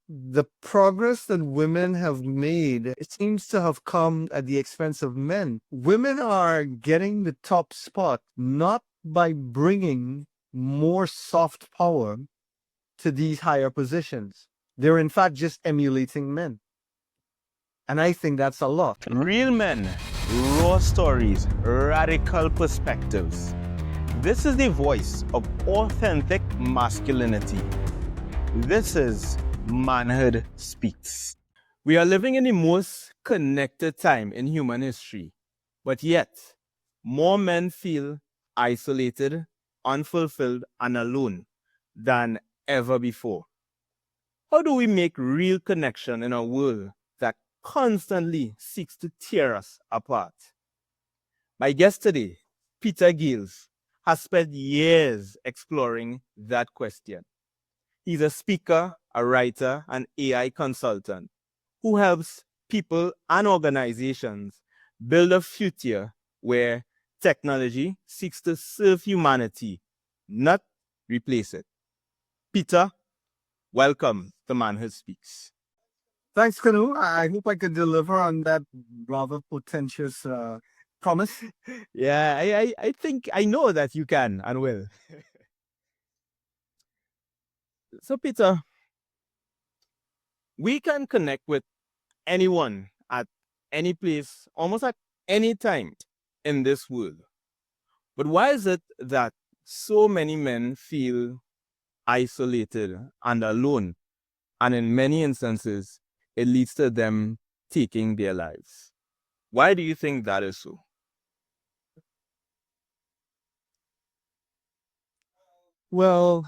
the progress that women have made, it seems to have come at the expense of men. Women are getting the top spot not by bringing more soft power to these higher positions. They're in fact just emulating men. And I think that's a lot. Real men, raw stories, radical perspectives. This is the voice of authentic masculinity. This is Manhood Speaks. We are living in the most connected time in human history, but yet more men feel isolated, unfulfilled, and alone than ever before. How do we make real connection in a world that constantly seeks to tear us apart? My guest today, Peter Giles, has spent years exploring that question. He's a speaker, a writer, an AI consultant who helps people and organizations build a future where technology seeks to serve humanity, not replace it. Peter, welcome to Manhood Speaks. Thanks, Kanu. I hope I could deliver on that rather potentious promise. Yeah, I think I know that you can and will. So, Peter, we can connect with anyone at any place, almost at any time in this world. But why is it that so many men feel isolated and alone? And in many instances, it leads to them taking their lives. Why do you think that is so? Well,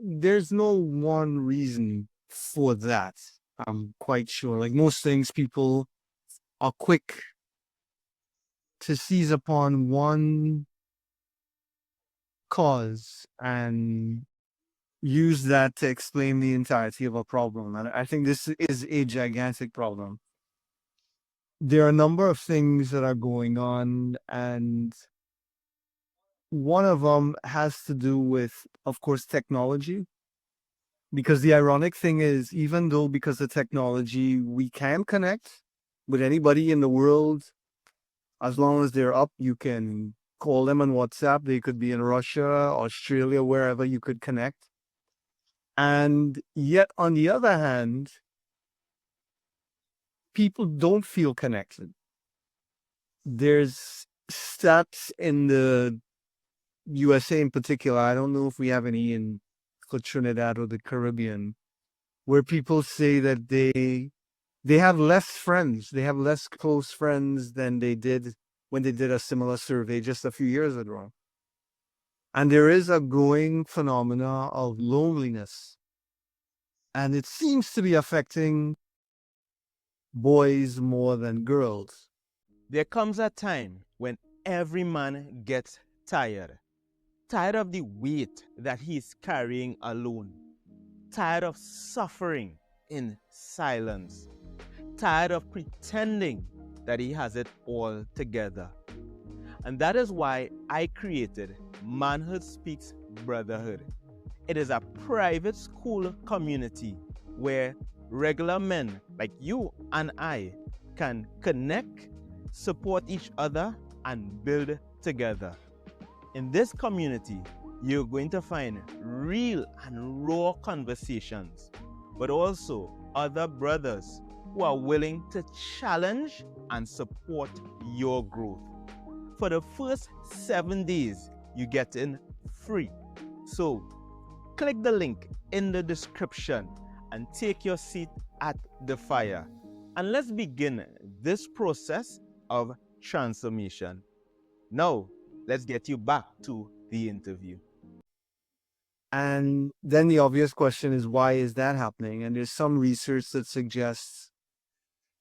there's no one reason for that. I'm quite sure. Like most things, people are quick to seize upon one cause and use that to explain the entirety of a problem. And I think this is a gigantic problem. There are a number of things that are going on, and one of them has to do with, of course, technology. Because the ironic thing is, even though because of technology, we can connect with anybody in the world, as long as they're up, you can call them on WhatsApp. They could be in Russia, Australia, wherever you could connect. And yet, on the other hand, people don't feel connected. There's stats in the USA in particular. I don't know if we have any in Trinidad or the Caribbean, where people say that they have less friends. They have less close friends than they did when they did a similar survey just a few years ago. And there is a growing phenomena of loneliness. And it seems to be affecting boys more than girls. There comes a time when every man gets tired. Tired of the weight that he's carrying alone. Tired of suffering in silence. Tired of pretending that he has it all together. And that is why I created Manhood Speaks Brotherhood. It is a private school community where regular men like you and I can connect, support each other, and build together. In this community, you're going to find real and raw conversations, but also other brothers who are willing to challenge and support your growth. For the first 7 days, you get in free. So, click the link in the description and take your seat at the fire. And let's begin this process of transformation. Now, let's get you back to the interview. And then the obvious question is, why is that happening? And there's some research that suggests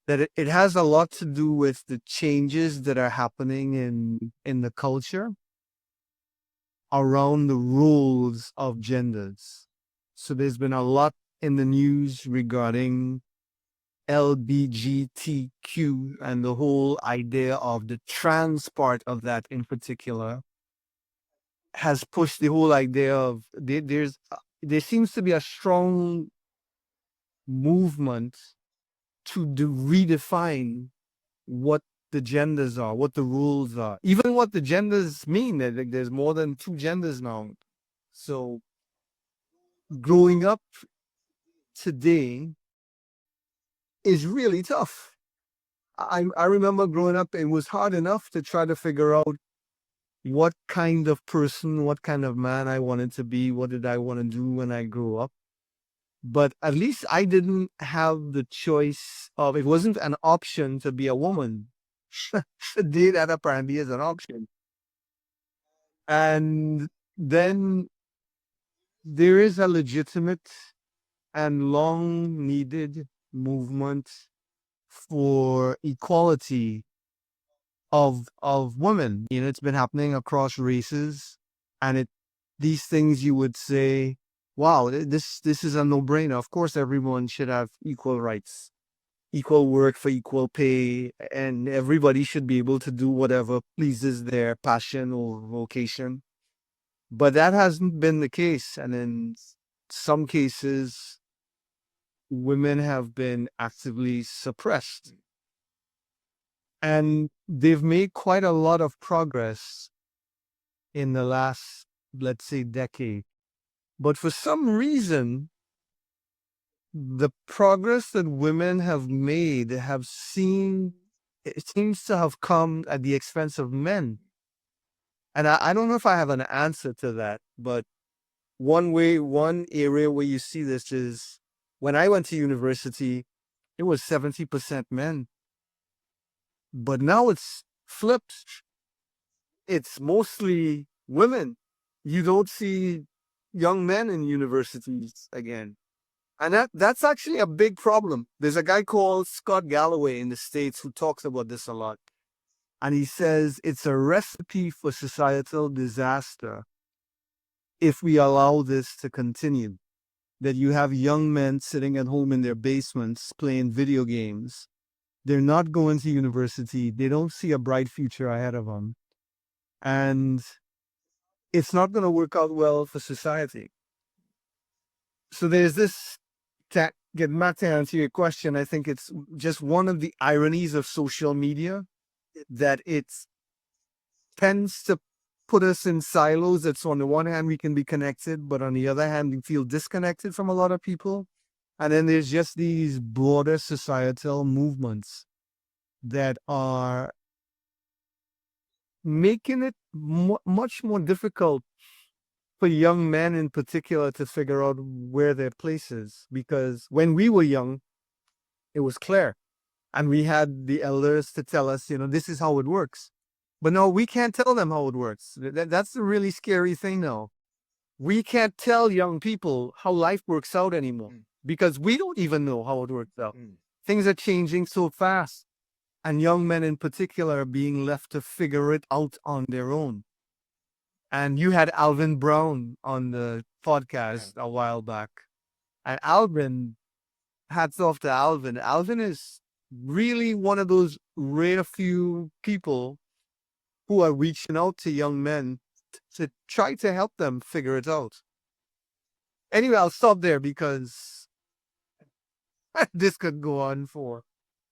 that it has a lot to do with the changes that are happening in the culture around the roles of genders. So there's been a lot in the news regarding LBGTQ and the whole idea of the trans part of that in particular has pushed the whole idea of there's there seems to be a strong movement to redefine what the genders are, what the rules are, even what the genders mean. Like, there's more than two genders now. So growing up today is really tough. I remember growing up, it was hard enough to try to figure out what kind of person, what kind of man I wanted to be, what did I want to do when I grew up. But at least I didn't have the choice of, it wasn't an option to be a woman. Today, that apparently is an option. And then there is a legitimate and long needed movement for equality of women. You know, it's been happening across races, and these things you would say, wow, this is a no-brainer. Of course everyone should have equal rights, equal work for equal pay, and everybody should be able to do whatever pleases their passion or vocation. But that hasn't been the case. And in some cases, women have been actively suppressed. And they've made quite a lot of progress in the last, let's say, decade. But for some reason, the progress that women have made it seems to have come at the expense of men. And I don't know if I have an answer to that, but one area where you see this is when I went to university, it was 70% men. But now it's flipped. It's mostly women. You don't see young men in universities again. And that's actually a big problem. There's a guy called Scott Galloway in the States who talks about this a lot. And he says it's a recipe for societal disaster if we allow this to continue. That you have young men sitting at home in their basements playing video games. They're not going to university. They don't see a bright future ahead of them. And it's not going to work out well for society. So there's this, get back to answer your question, I think it's just one of the ironies of social media that it tends to put us in silos. It's on the one hand, we can be connected, but on the other hand, we feel disconnected from a lot of people. And then there's just these broader societal movements that are making it much more difficult for young men in particular to figure out where their place is. Because when we were young, it was clear. And we had the elders to tell us, this is how it works. But no, we can't tell them how it works. That's the really scary thing now. We can't tell young people how life works out anymore because we don't even know how it works out. Things are changing so fast. And young men in particular are being left to figure it out on their own. And you had Alvin Brown on the podcast a while back. And Alvin, hats off to Alvin. Alvin is really one of those rare few people who are reaching out to young men to try to help them figure it out. Anyway, I'll stop there because this could go on for.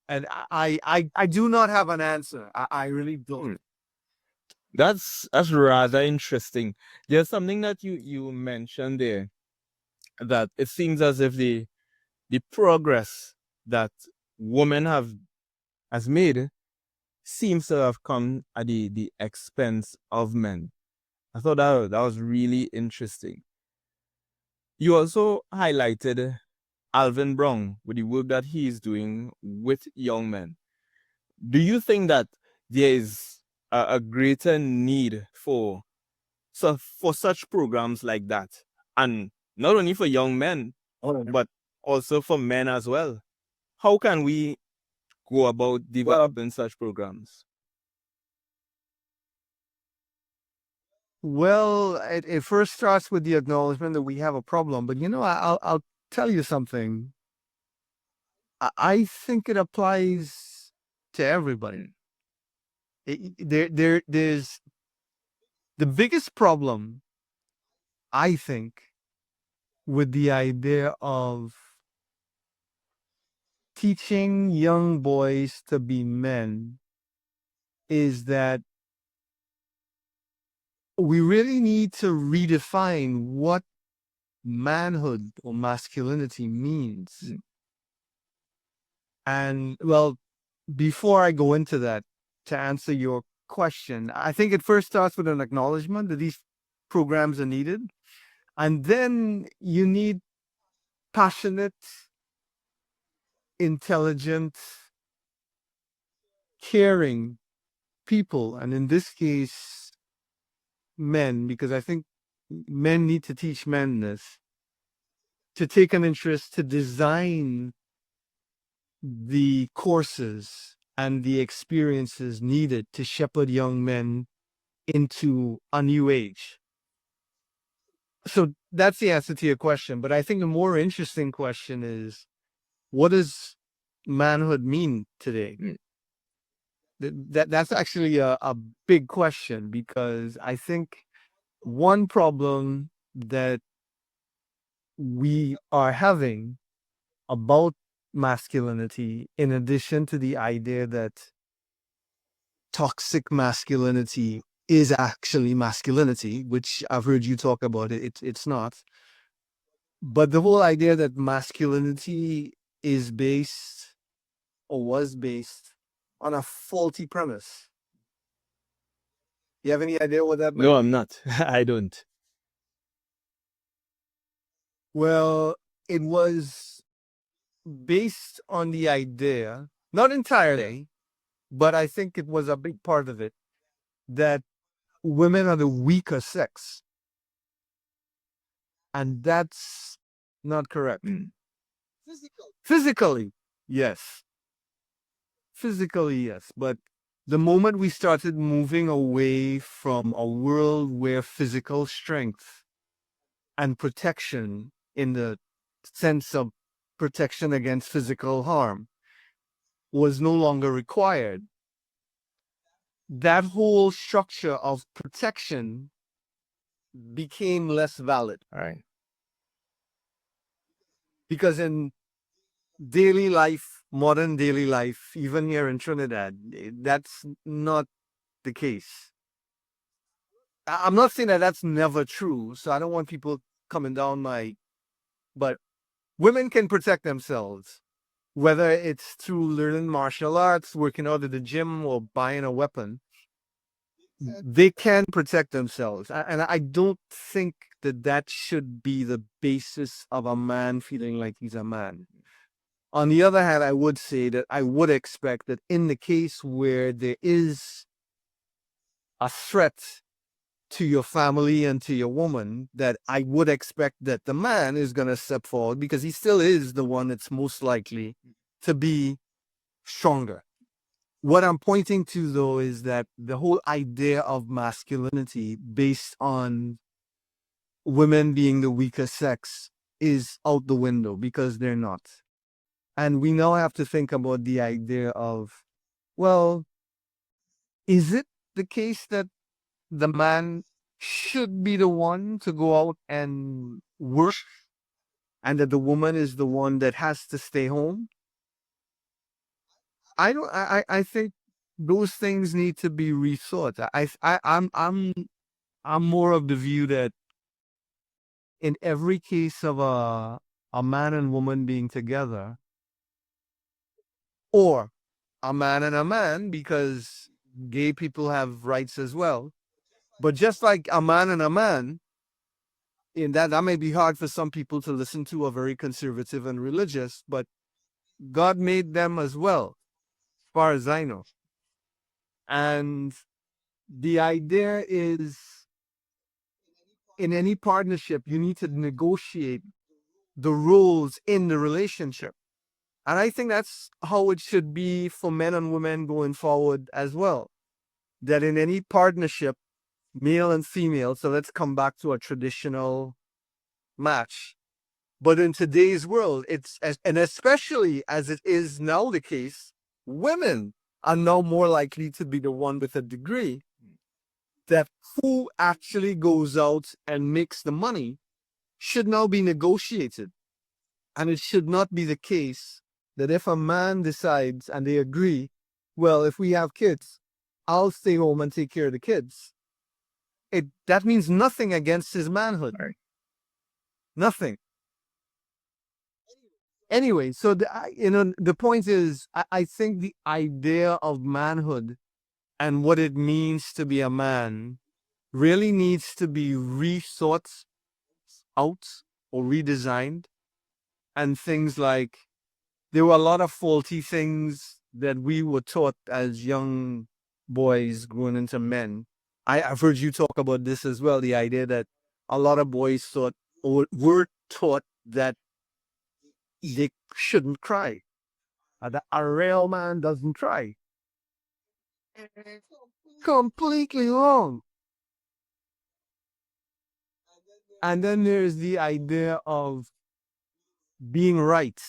And I do not have an answer. I really don't. That's rather interesting. There's something that you mentioned there that it seems as if the progress that women has made seems to have come at the expense of men. I thought that was really interesting. You also highlighted Alvin Brown with the work that he is doing with young men. Do you think that there is a greater need for such programs like that, and not only for young men, but also for men as well? How can we go about developing such programs? Well, it first starts with the acknowledgement that we have a problem. But I'll tell you something. I think it applies to everybody. There's the biggest problem, I think, with the idea of teaching young boys to be men is that we really need to redefine what manhood or masculinity means. And well, before I go into that, to answer your question, I think it first starts with an acknowledgement that these programs are needed. And then you need passionate, intelligent, caring people. And in this case, men, because I think men need to teach men this, to take an interest to design the courses and the experiences needed to shepherd young men into a new age. So that's the answer to your question. But I think the more interesting question is, what does manhood mean today? That's actually a big question, because I think one problem that we are having about masculinity, in addition to the idea that toxic masculinity is actually masculinity, which I've heard you talk about it's not. But the whole idea that masculinity is based or was based on a faulty premise. You have any idea what that might No, be? I'm not. I don't. Well, it was based on the idea, not entirely, but I think it was a big part of it, that women are the weaker sex. And that's not correct. Physically, yes. Physically, yes. But the moment we started moving away from a world where physical strength and protection, in the sense of protection against physical harm, was no longer required, that whole structure of protection became less valid. All right. Because in daily life, modern daily life, even here in Trinidad, that's not the case. I'm not saying that that's never true, so I don't want people coming down my, but women can protect themselves, whether it's through learning martial arts, working out at the gym, or buying a weapon. They can protect themselves. And I don't think that that should be the basis of a man feeling like he's a man. On the other hand, I would say that I would expect that in the case where there is a threat to your family and to your woman, that I would expect that the man is going to step forward, because he still is the one that's most likely to be stronger. What I'm pointing to, though, is that the whole idea of masculinity based on women being the weaker sex is out the window, because they're not. And we now have to think about the idea of, well, is it the case that the man should be the one to go out and work, and that the woman is the one that has to stay home? I don't. I think those things need to be rethought. I'm more of the view that in every case of a man and woman being together, or a man and a man, because gay people have rights as well. But just like a man and a man, in that may be hard for some people to listen to, are very conservative and religious, but God made them as well, as far as I know. And the idea is, in any partnership, you need to negotiate the roles in the relationship. And I think that's how it should be for men and women going forward as well. That in any partnership, male and female, so let's come back to a traditional match. But in today's world, and especially as it is now the case, women are now more likely to be the one with a degree, that who actually goes out and makes the money should now be negotiated. And it should not be the case that if a man decides and they agree, well, if we have kids, I'll stay home and take care of the kids. That means nothing against his manhood. Right. Nothing. Anyway, so the point is, I think the idea of manhood and what it means to be a man really needs to be rethought out or redesigned. And things like, there were a lot of faulty things that we were taught as young boys growing into men. I've heard you talk about this as well, the idea that a lot of boys thought or were taught that they shouldn't cry. That a real man doesn't cry. Completely wrong. And then there's the idea of being right.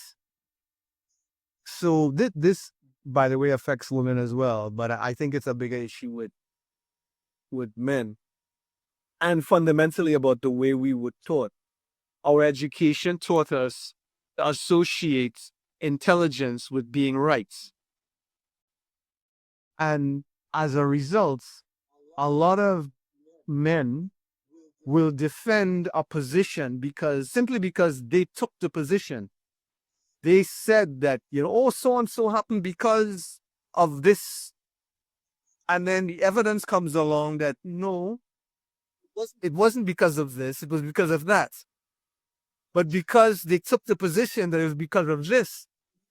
So this, by the way, affects women as well, but I think it's a bigger issue with men. And fundamentally about the way we were taught. Our education taught us to associate intelligence with being right. And as a result, a lot of men will defend a position simply because they took the position. They said that, oh, so and so happened because of this. And then the evidence comes along that no, it wasn't because of this, it was because of that. But because they took the position that it was because of this,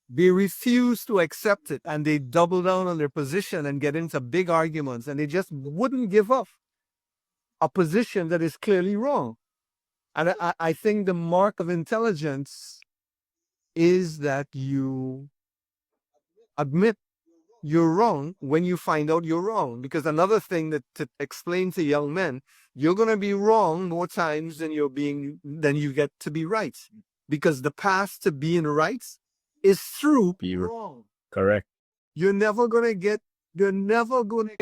they refuse to accept it and they double down on their position and get into big arguments, and they just wouldn't give up a position that is clearly wrong. And I think the mark of intelligence is that you admit you're wrong when you find out you're wrong. Because another thing that to explain to young men, you're going to be wrong more times than you get to be right. Because the path to being right is through being wrong. Correct. You're never going to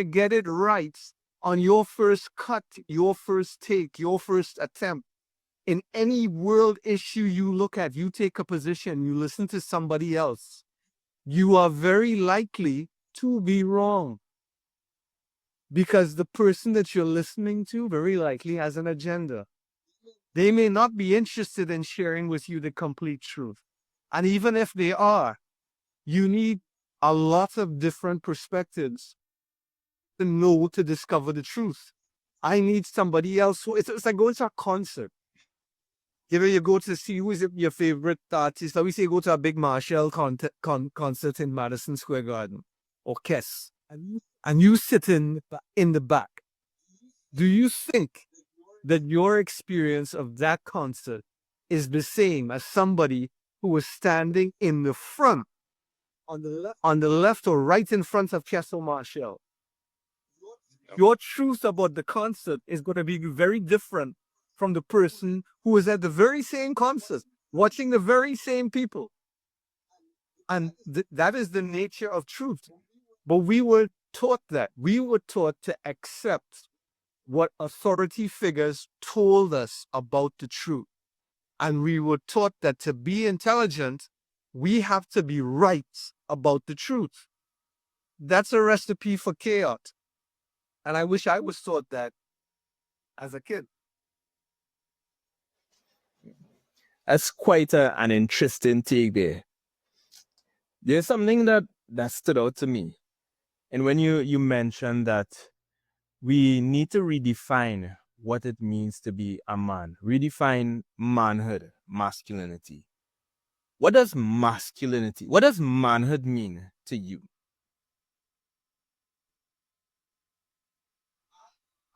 get it right on your first cut, your first take, your first attempt. In any world issue you look at, you take a position, you listen to somebody else, you are very likely to be wrong. Because the person that you're listening to very likely has an agenda. They may not be interested in sharing with you the complete truth. And even if they are, you need a lot of different perspectives to discover the truth. I need somebody else. It's like going to a concert. You go to see who is your favorite artist. Let me say you go to a big Marshall concert in Madison Square Garden or Kiss, and you sit in the back. Do you think that your experience of that concert is the same as somebody who was standing in the front, on the left or right in front of Castle Marshall? Your truth about the concert is going to be very different from the person who was at the very same concert, watching the very same people. And that is the nature of truth. But we were taught that. We were taught to accept what authority figures told us about the truth. And we were taught that to be intelligent, we have to be right about the truth. That's a recipe for chaos. And I wish I was taught that as a kid. That's quite an interesting take there. There's something that stood out to me. And when you mentioned that we need to redefine what it means to be a man, redefine manhood, masculinity. What does manhood mean to you?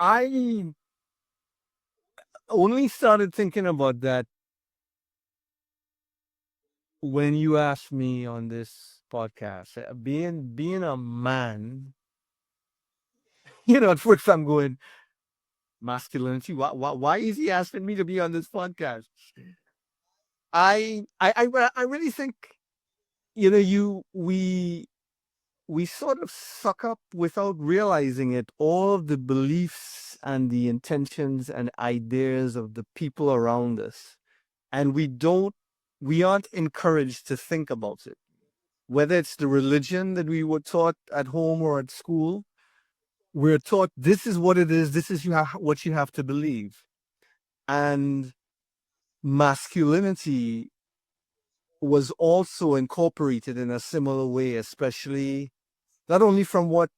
I only started thinking about that when you asked me on this podcast. Being a man, at first I'm going, masculinity. Why is he asking me to be on this podcast? I really think, we sort of suck up without realizing it all of the beliefs and the intentions and ideas of the people around us. and we aren't encouraged to think about it. Whether it's the religion that we were taught at home or at school, we're taught this is what it is, this is what you have to believe. And masculinity was also incorporated in a similar way, especially not only from what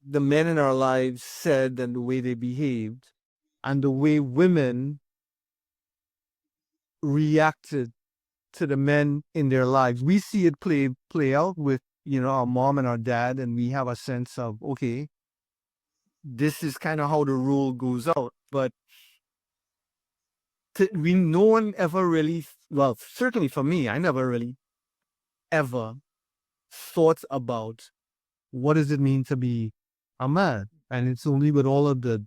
the men in our lives said and the way they behaved, and the way women reacted to the men in their lives. We see it play out with, our mom and our dad, and we have a sense of, okay, this is kind of how the rule goes out. But no one ever really, well, certainly for me, I never really ever thought about what does it mean to be a man. And it's only with all of the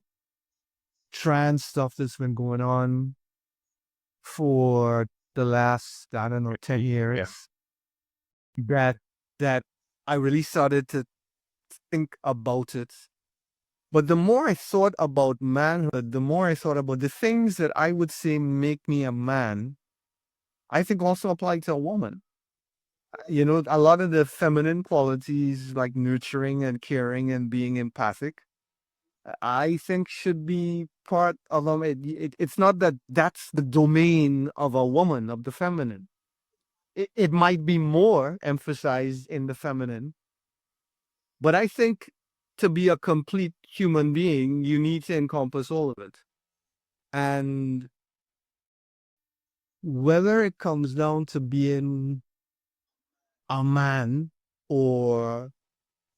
trans stuff that's been going on for the last, I don't know, 10 years that that I really started to think about it. But the more I thought about manhood, the more I thought about the things that I would say make me a man, I think also apply to a woman. A lot of the feminine qualities like nurturing and caring and being empathic, I think should be part of them. It's not that that's the domain of a woman, of the feminine. It might be more emphasized in the feminine, but I think to be a complete human being, you need to encompass all of it. And whether it comes down to being a man or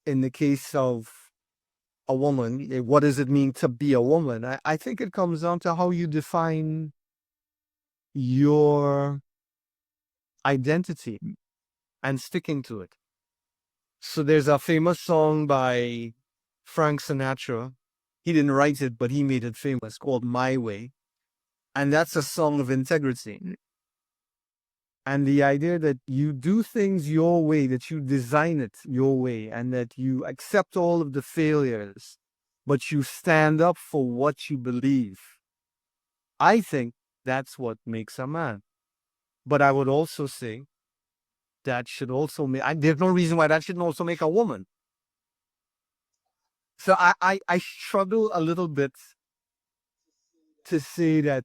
in the case of a woman, what does it mean to be a woman? I think it comes down to how you define your identity and sticking to it. So there's a famous song by Frank Sinatra. He didn't write it, but he made it famous, called My Way. And that's a song of integrity. And the idea that you do things your way, that you design it your way, and that you accept all of the failures, but you stand up for what you believe. I think that's what makes a man. But I would also say that should also make, there's no reason why that shouldn't also make a woman. So I struggle a little bit to say that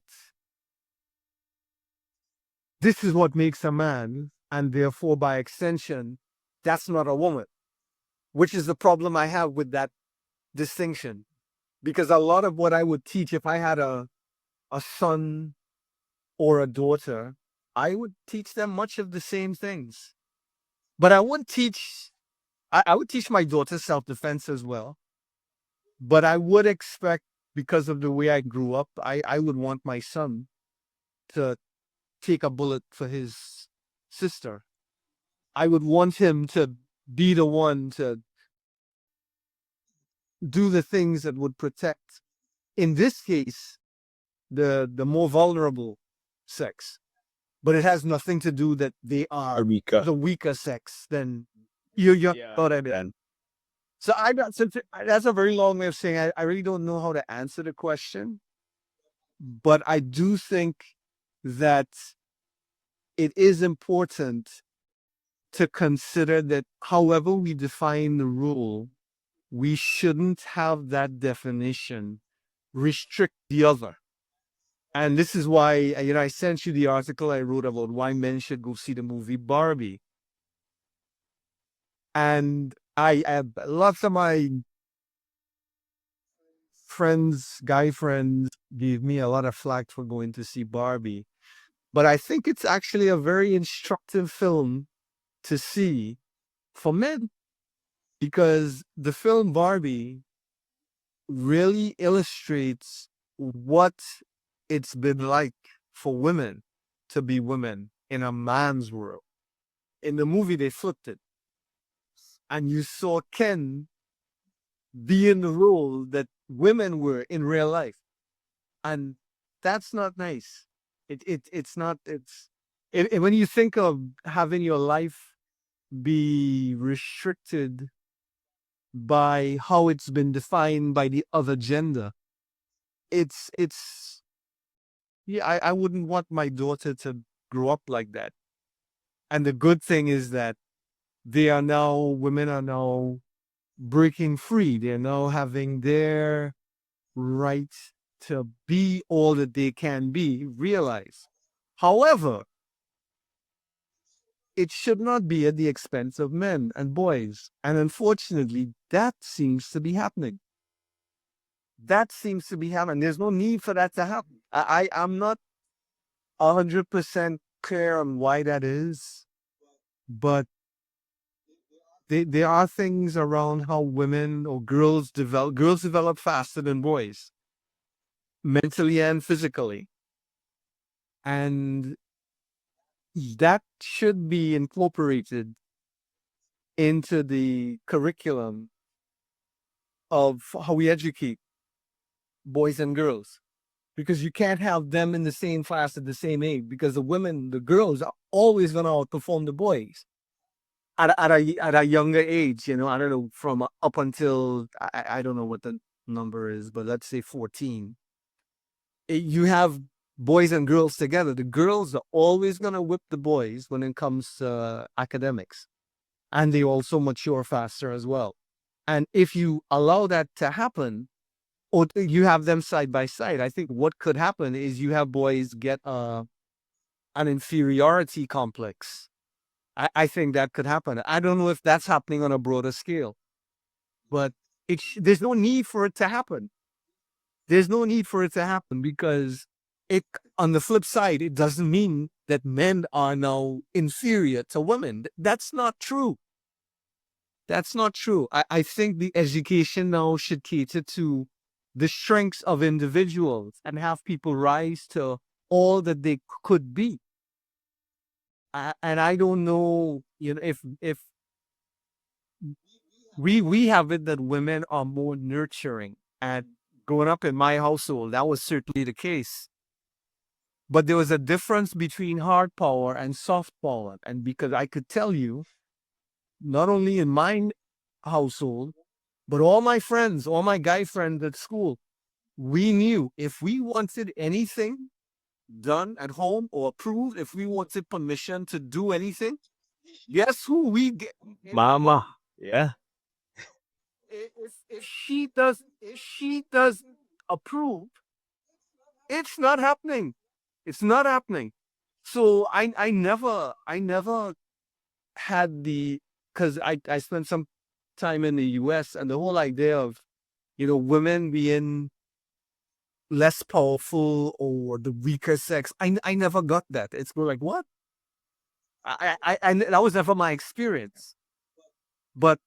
this is what makes a man, and therefore, by extension, that's not a woman, which is the problem I have with that distinction. Because a lot of what I would teach, if I had a son or a daughter, I would teach them much of the same things. But I would teach my daughter self-defense as well. But I would expect, because of the way I grew up, I would want my son to take a bullet for his sister. I would want him to be the one to do the things that would protect, in this case, the more vulnerable sex. But it has nothing to do that they are the weaker sex than you're what I mean. So that's a very long way of saying I really don't know how to answer the question. But I do think that it is important to consider that however we define the rule, we shouldn't have that definition restrict the other. And this is why, I sent you the article I wrote about why men should go see the movie Barbie. And I have lots of my friends, guy friends, gave me a lot of flack for going to see Barbie. But I think it's actually a very instructive film to see for men, because the film Barbie really illustrates what it's been like for women to be women in a man's world. In the movie, they flipped it. And you saw Ken be in the role that women were in real life. And that's not nice. It's not, when you think of having your life be restricted by how it's been defined by the other gender, it's Yeah, I wouldn't want my daughter to grow up like that. And the good thing is that women are now breaking free. They're now having their right to be all that they can be realized. However, it should not be at the expense of men and boys. And unfortunately, that seems to be happening. That seems to be happening. There's no need for that to happen. I'm not 100% clear on why that is, but there are things around how women or girls develop faster than boys, mentally and physically. And that should be incorporated into the curriculum of how we educate boys and girls. Because you can't have them in the same class at the same age, because the girls are always going to outperform the boys at a younger age. I don't know, from up until, I don't know what the number is, but let's say 14. You have boys and girls together. The girls are always going to whip the boys when it comes to academics, and they also mature faster as well. And if you allow that to happen, or you have them side by side, I think what could happen is you have boys get an inferiority complex. I think that could happen. I don't know if that's happening on a broader scale, but there's no need for it to happen. There's no need for it to happen, because it, on the flip side, it doesn't mean that men are now inferior to women. That's not true. That's not true. I think the education now should cater to the strengths of individuals and have people rise to all that they could be. And I don't know, if we have it that women are more nurturing. And growing up in my household, that was certainly the case. But there was a difference between hard power and soft power. And because I could tell you, not only in my household, but all my friends, all my guy friends at school, we knew if we wanted anything done at home or approved, if we wanted permission to do anything, guess who we get? Mama. Yeah. If she does approve, it's not happening. It's not happening. So I never had because I spent some time in the US, and the whole idea of, women being less powerful or the weaker sex, I never got that. It's more like, what? That was never my experience. But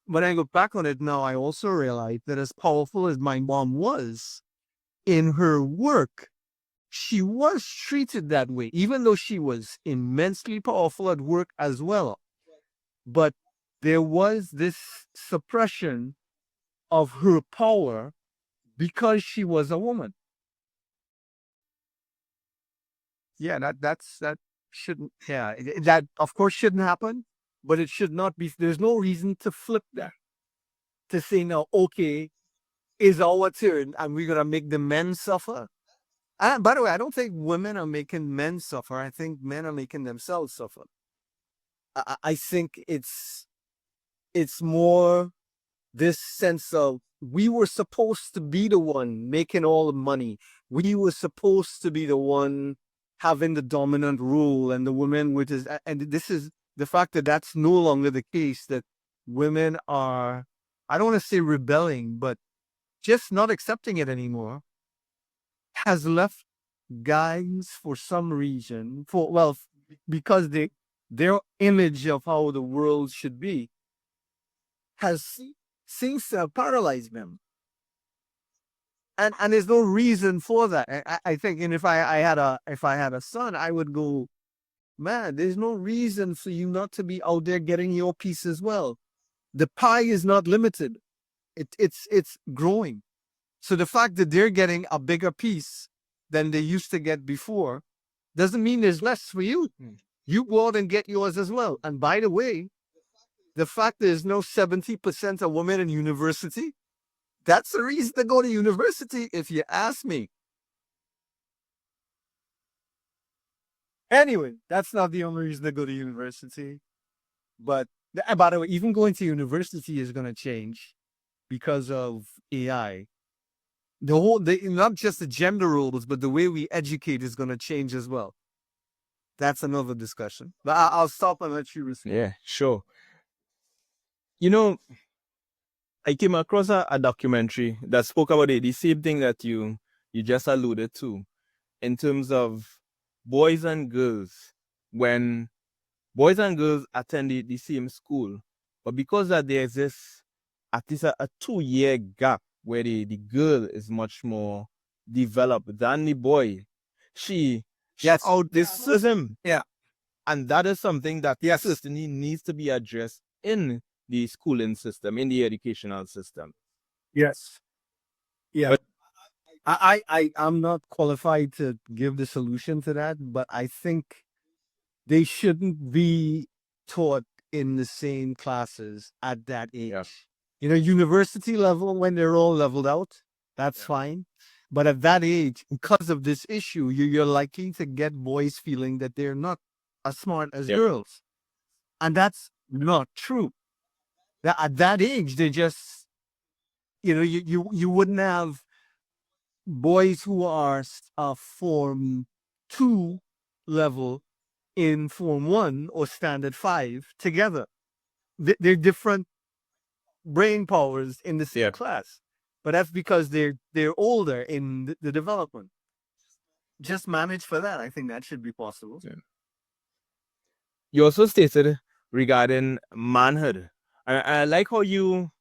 when I look back on it now, I also realize that as powerful as my mom was in her work, she was treated that way, even though she was immensely powerful at work as well. But there was this suppression of her power because she was a woman. Yeah, that shouldn't. Yeah, that of course shouldn't happen, but it should not be. There's no reason to flip that, to say now, okay, is our turn, and we're gonna make the men suffer. And by the way, I don't think women are making men suffer. I think men are making themselves suffer. I think it's more this sense of, we were supposed to be the one making all the money. We were supposed to be the one having the dominant rule, and the women with his. And this is the fact that that's no longer the case. That women are, I don't want to say rebelling, but just not accepting it anymore, has left guys, for some reason, because their image of how the world should be has seems to have paralyzed them. And there's no reason for that. I think, and if I had a son, I would go, man, there's no reason for you not to be out there getting your piece as well. The pie is not limited. It's growing. So the fact that they're getting a bigger piece than they used to get before doesn't mean there's less for you. You go out and get yours as well. And by the way, the fact there's no 70% of women in university, that's the reason to go to university, if you ask me. Anyway, that's not the only reason to go to university. But by the way, even going to university is going to change because of AI. Not just the gender roles, but the way we educate is going to change as well. That's another discussion. But I'll stop and let you respond. Yeah, sure. You know, I came across a documentary that spoke about the same thing that you just alluded to in terms of boys and girls. When boys and girls attend the same school, but because that there exists at least a 2 year gap where the girl is much more developed than the boy, she Yes. outdoes him. Yeah. And that is something that Yes. certainly needs to be addressed in the schooling system, in the educational system. Yes. Yeah. But I'm not qualified to give the solution to that, but I think they shouldn't be taught in the same classes at that age. Yeah. University level, when they're all leveled out, that's Yeah. fine. But at that age, because of this issue, you're likely to get boys feeling that they're not as smart as Yeah. girls. And that's not true. That at that age, they just, you wouldn't have boys who are Form 2 level in Form 1 or Standard 5 together. They're different brain powers in the same Yeah. class, but that's because they're older in the development. Just manage for that. I think that should be possible. Yeah. You also stated regarding manhood. I like how you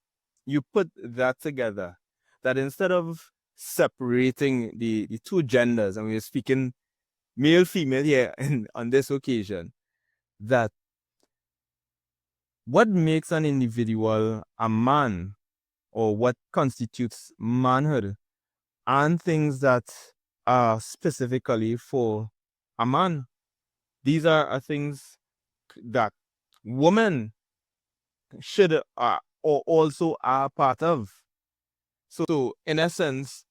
put that together. That instead of separating the two genders, and we're speaking male, female here on this occasion, that what makes an individual a man or what constitutes manhood and things that are specifically for a man. These are things that women should or also are part of. So in essence,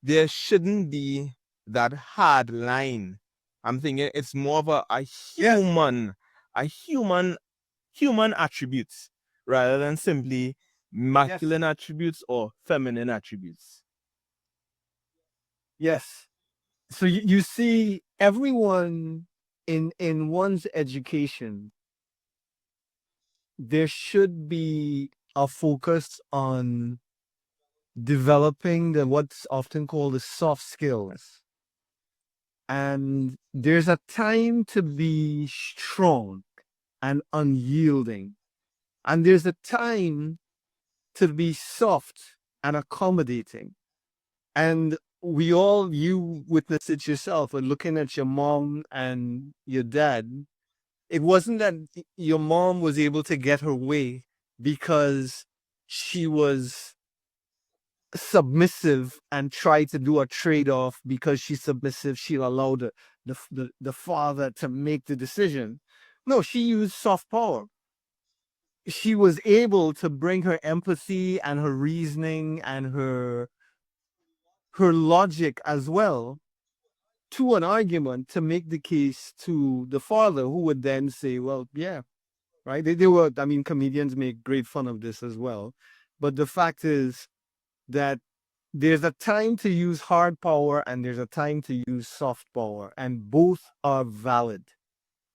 there shouldn't be that hard line. I'm thinking it's more of a human attributes rather than simply masculine attributes or feminine attributes. Yes. So you see, everyone in one's education, there should be a focus on developing what's often called the soft skills. And there's a time to be strong and unyielding. And there's a time to be soft and accommodating. And you witnessed it yourself, and looking at your mom and your dad. It wasn't that your mom was able to get her way because she was submissive and tried to do a trade-off. Because she's submissive, she'll allow the father to make the decision. No, she used soft power. She was able to bring her empathy and her reasoning and her logic as well to an argument to make the case to the father, who would then say, well, yeah, right. They were, I mean, comedians make great fun of this as well. But the fact is that there's a time to use hard power and there's a time to use soft power, and both are valid.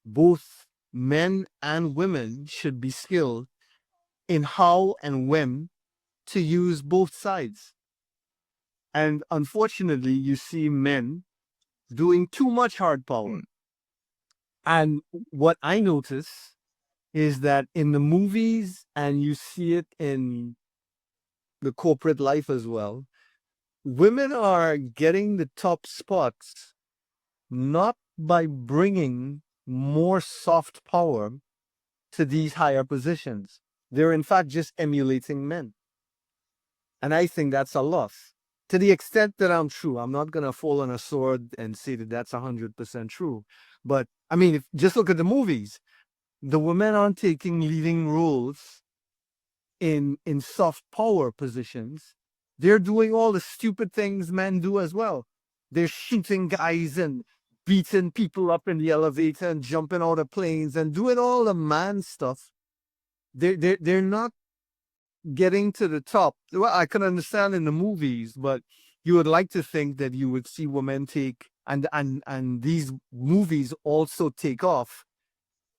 Both men and women should be skilled in how and when to use both sides. And unfortunately, you see men doing too much hard power. And what I notice is that in the movies, and you see it in the corporate life as well, women are getting the top spots not by bringing more soft power to these higher positions. They're in fact just emulating men. And I think that's a loss. To the extent that I'm true, I'm not going to fall on a sword and say that that's 100% true. But I mean, just look at the movies. The women aren't taking leading roles in soft power positions. They're doing all the stupid things men do as well. They're shooting guys and beating people up in the elevator and jumping out of planes and doing all the man stuff. They're not getting to the top. Well, I can understand in the movies, but you would like to think that you would see women take and these movies also take off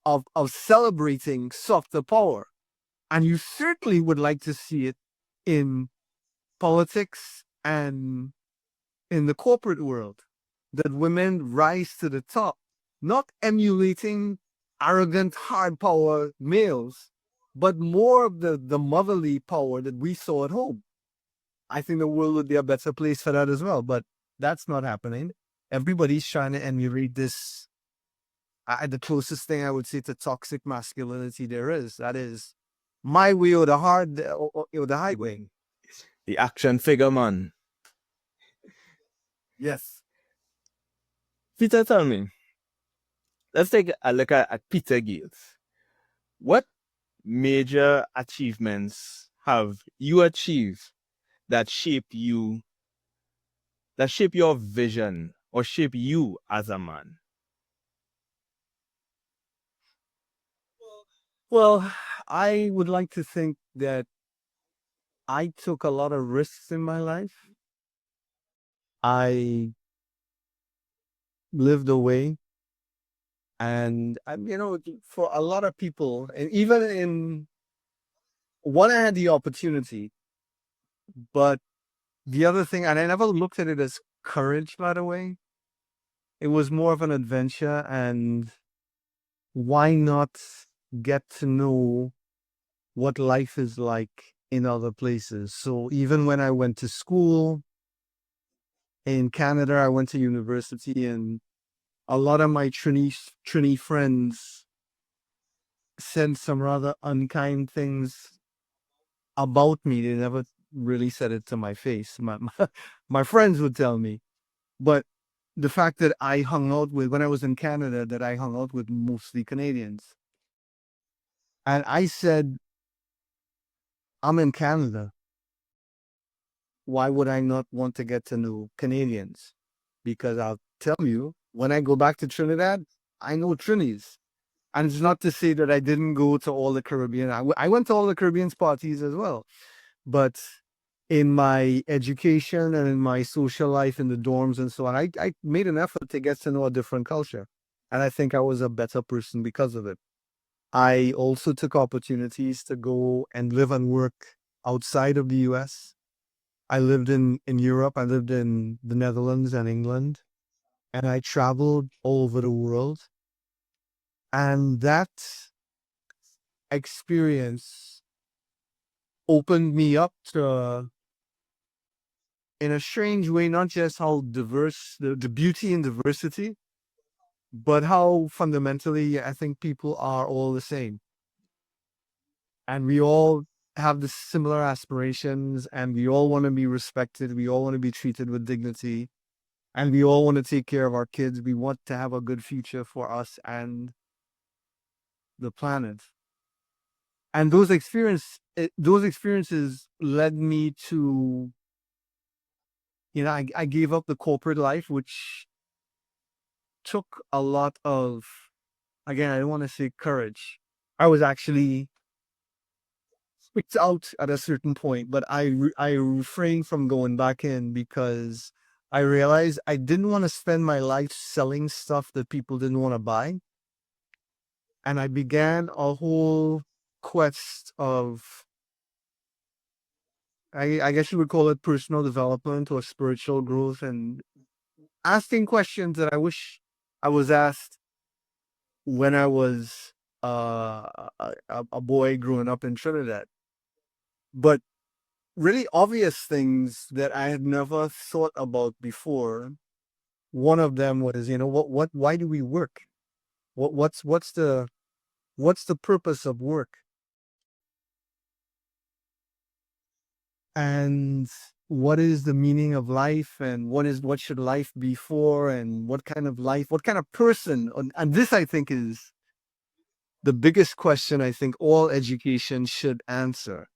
of celebrating softer power. And you certainly would like to see it in politics and in the corporate world, that women rise to the top, not emulating arrogant, hard power males, but more of the motherly power that we saw at home. I think the world would be a better place for that as well, but that's not happening. Everybody's trying to emulate this. The closest thing I would say to toxic masculinity there is, that is my way or the hard or the highway. The action figure man. Yes. Peter, tell me. Let's take a look at Peter Gates. What major achievements have you achieved that shape you, that shape your vision or shape you as a man? Well, I would like to think that I took a lot of risks in my life. I lived away. And, for a lot of people, and even in one, I had the opportunity, but the other thing, and I never looked at it as courage, by the way. It was more of an adventure, and why not get to know what life is like in other places? So even when I went to school in Canada, I went to university, and a lot of my trainee friends said some rather unkind things about me. They never really said it to my face. My friends would tell me, but the fact that I hung out with, when I was in Canada, that I hung out with mostly Canadians. And I said, I'm in Canada. Why would I not want to get to know Canadians? Because I'll tell you, when I go back to Trinidad, I know Trinis. And it's not to say that I didn't go to all the Caribbean. I went to all the Caribbean parties as well. But in my education and in my social life in the dorms and so on, I made an effort to get to know a different culture. And I think I was a better person because of it. I also took opportunities to go and live and work outside of the US. I lived in Europe, I lived in the Netherlands and England, and I traveled all over the world. And that experience opened me up to, in a strange way, not just how diverse, the beauty and diversity, but how fundamentally I think people are all the same. And we all have the similar aspirations, and we all want to be respected. We all want to be treated with dignity, and we all want to take care of our kids. We want to have a good future for us and the planet. And those experiences led me to, I gave up the corporate life, which took a lot of, again, I don't want to say courage. I was actually picked out at a certain point, but I refrained from going back in because I realized I didn't want to spend my life selling stuff that people didn't want to buy. And I began a whole quest of, I guess you would call it personal development or spiritual growth, and asking questions that I wish I was asked when I was a boy growing up in Trinidad. But really obvious things that I had never thought about before. One of them was, why do we work? What's the purpose of work? And what is the meaning of life? And what should life be for? And what kind of life, what kind of person? And this, I think, is the biggest question I think all education should answer.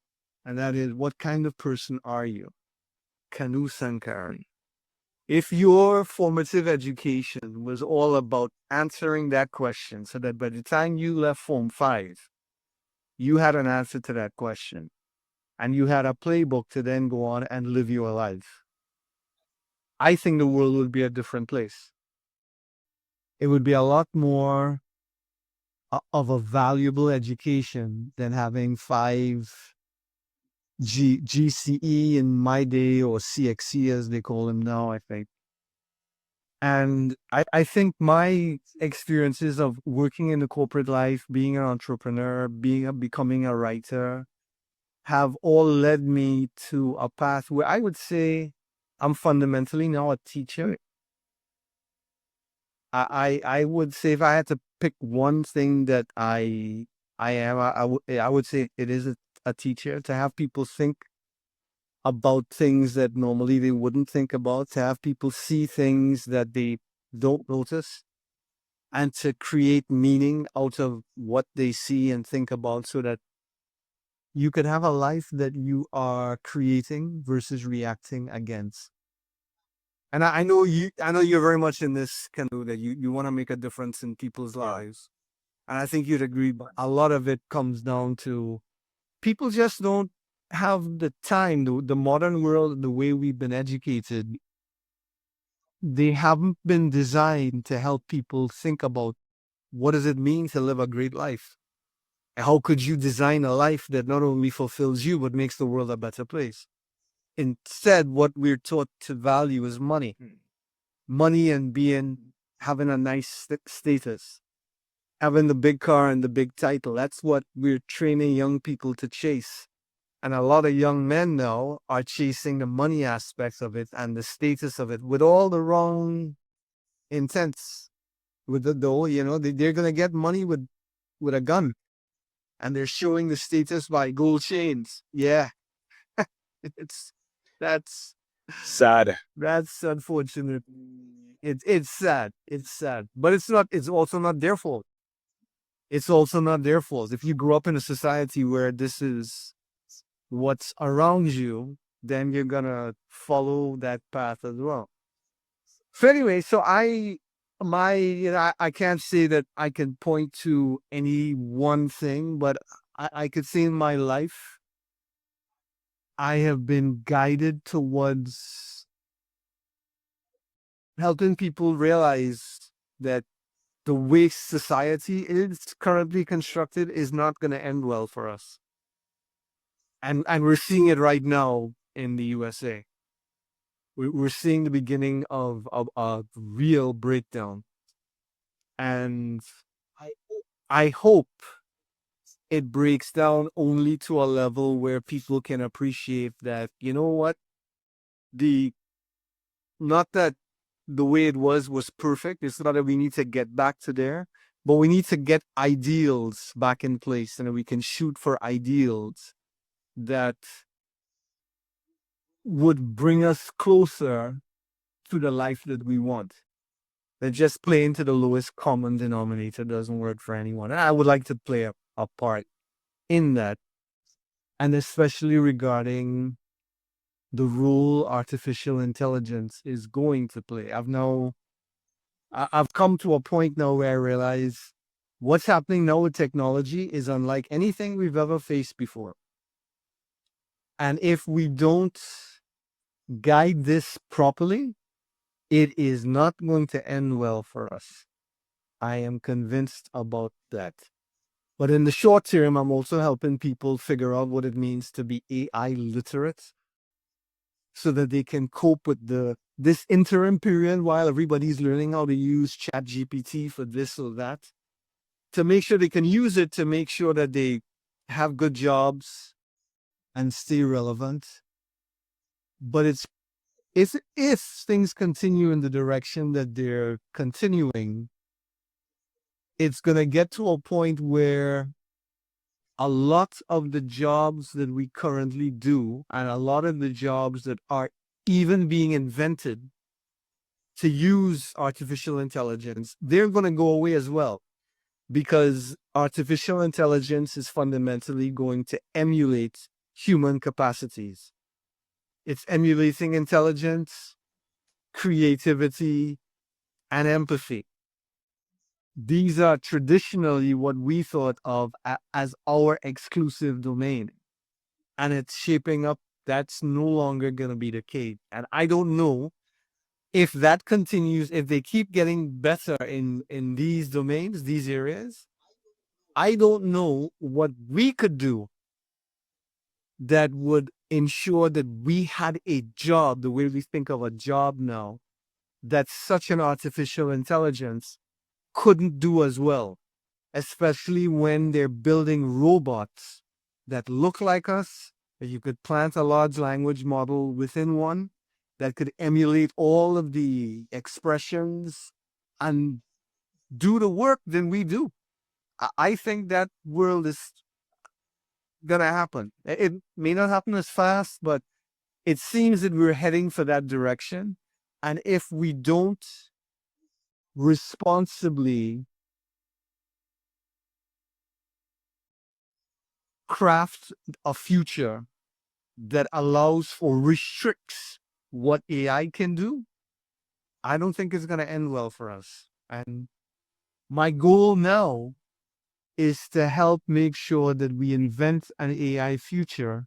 And that is, what kind of person are you? Kanu Sankari. If your formative education was all about answering that question so that by the time you left Form 5, you had an answer to that question and you had a playbook to then go on and live your life, I think the world would be a different place. It would be a lot more of a valuable education than having five GCE in my day, or CXE as they call them now, I think. And I think my experiences of working in the corporate life, being an entrepreneur, becoming a writer, have all led me to a path where I would say I'm fundamentally now a teacher. I would say if I had to pick one thing that I am, I would say it is a teacher, to have people think about things that normally they wouldn't think about, to have people see things that they don't notice, and to create meaning out of what they see and think about so that you could have a life that you are creating versus reacting against. And I know you're very much in this kind of that you want to make a difference in people's lives. And I think you'd agree, but a lot of it comes down to people just don't have the time. The modern world, the way we've been educated, they haven't been designed to help people think about what does it mean to live a great life. How could you design a life that not only fulfills you, but makes the world a better place? Instead, what we're taught to value is money. Money and having a nice status, having the big car and the big title. That's what we're training young people to chase. And a lot of young men now are chasing the money aspects of it and the status of it with all the wrong intents. With they're going to get money with a gun, and they're showing the status by gold chains. Yeah, it's that's Sad. that's unfortunate. It's sad. It's sad, but it's not. It's also not their fault. It's also not their fault. If you grew up in a society where this is what's around you, then you're gonna follow that path as well. So anyway, so I can't say that I can point to any one thing, but I could say in my life, I have been guided towards helping people realize that the way society is currently constructed is not going to end well for us. And we're seeing it right now in the USA. We're seeing the beginning of a real breakdown. And I, I hope it breaks down only to a level where people can appreciate that, you know what? The Not that the way it was perfect. It's not that we need to get back to there, but we need to get ideals back in place, and we can shoot for ideals that would bring us closer to the life that we want. That just playing to the lowest common denominator doesn't work for anyone. And I would like to play a part in that, and especially regarding the role artificial intelligence is going to play. I've come to a point now where I realize what's happening now with technology is unlike anything we've ever faced before. And if we don't guide this properly, it is not going to end well for us. I am convinced about that. But in the short term, I'm also helping people figure out what it means to be AI literate so that they can cope with this interim period while everybody's learning how to use ChatGPT for this or that, to make sure they can use it to make sure that they have good jobs and stay relevant. But it's if things continue in the direction that they're continuing, it's going to get to a point where a lot of the jobs that we currently do and a lot of the jobs that are even being invented to use artificial intelligence, they're going to go away as well, because artificial intelligence is fundamentally going to emulate human capacities. It's emulating intelligence, creativity, and empathy. These are traditionally what we thought of as our exclusive domain. And it's shaping up. That's no longer going to be the case. And I don't know if that continues, if they keep getting better in these domains, these areas. I don't know what we could do that would ensure that we had a job the way we think of a job now, that such an artificial intelligence couldn't do as well, especially when they're building robots that look like us, that you could plant a large language model within one that could emulate all of the expressions and do the work than we do. I think that world is gonna happen. It may not happen as fast, but it seems that we're heading for that direction. And if we don't responsibly craft a future that allows or restricts what AI can do, I don't think it's going to end well for us. And my goal now is to help make sure that we invent an AI future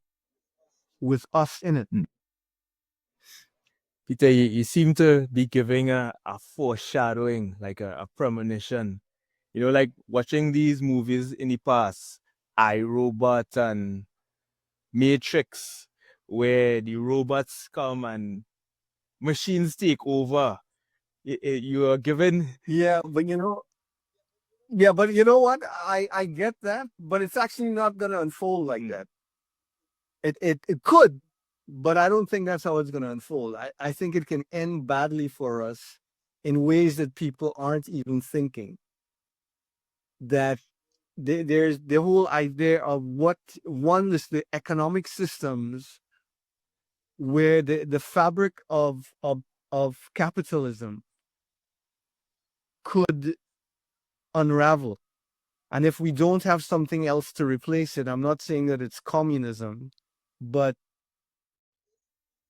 with us in it. Peter, you seem to be giving a foreshadowing, like a premonition. You know, like watching these movies in the past, iRobot and Matrix, where the robots come and machines take over. You are given. Yeah, but what? I get that, but it's actually not going to unfold like that. It could, but I don't think that's how it's going to unfold. I think it can end badly for us in ways that people aren't even thinking. That there's the whole idea of what one is the economic systems where the fabric of capitalism could unravel. And if we don't have something else to replace it, I'm not saying that it's communism, but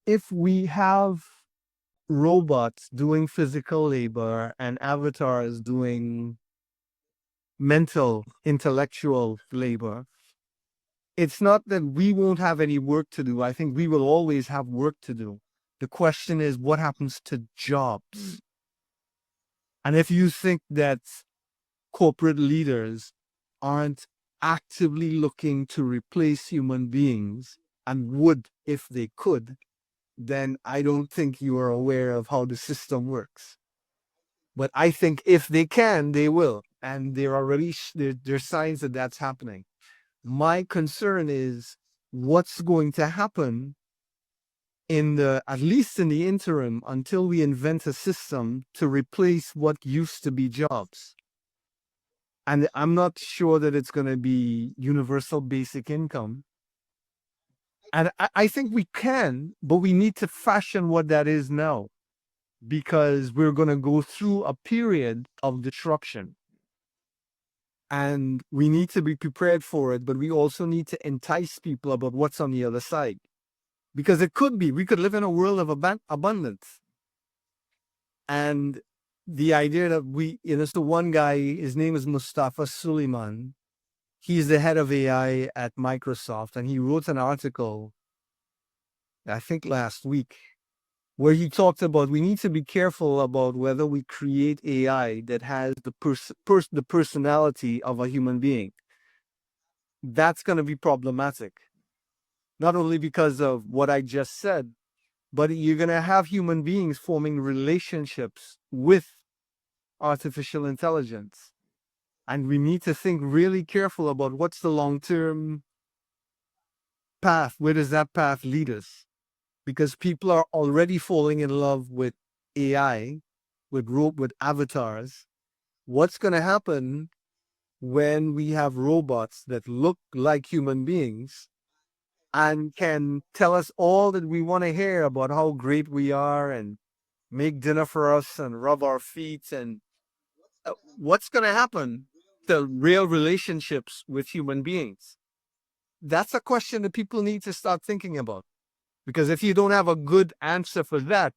if we have robots doing physical labor and avatars doing mental, intellectual labor, it's not that we won't have any work to do. I think we will always have work to do. The question is, what happens to jobs? And if you think that corporate leaders aren't actively looking to replace human beings and would if they could, then I don't think you are aware of how the system works. But I think if they can, they will. And there are already there's signs that that's happening. My concern is what's going to happen in the, at least in the interim, until we invent a system to replace what used to be jobs. And I'm not sure that it's going to be universal basic income. And I think we can, but we need to fashion what that is now, because we're going to go through a period of disruption. And we need to be prepared for it, but we also need to entice people about what's on the other side. Because it could be, we could live in a world of abundance. And the idea that so one guy, his name is Mustafa Suleiman. He's the head of AI at Microsoft, and he wrote an article, I think last week, where he talked about we need to be careful about whether we create AI that has the personality of a human being. That's going to be problematic. Not only because of what I just said, but you're going to have human beings forming relationships with artificial intelligence. And we need to think really careful about what's the long-term path. Where does that path lead us? Because people are already falling in love with AI, with avatars. What's going to happen when we have robots that look like human beings and can tell us all that we want to hear about how great we are and make dinner for us and rub our feet? And what's going to happen to real relationships with human beings? That's a question that people need to start thinking about. Because if you don't have a good answer for that,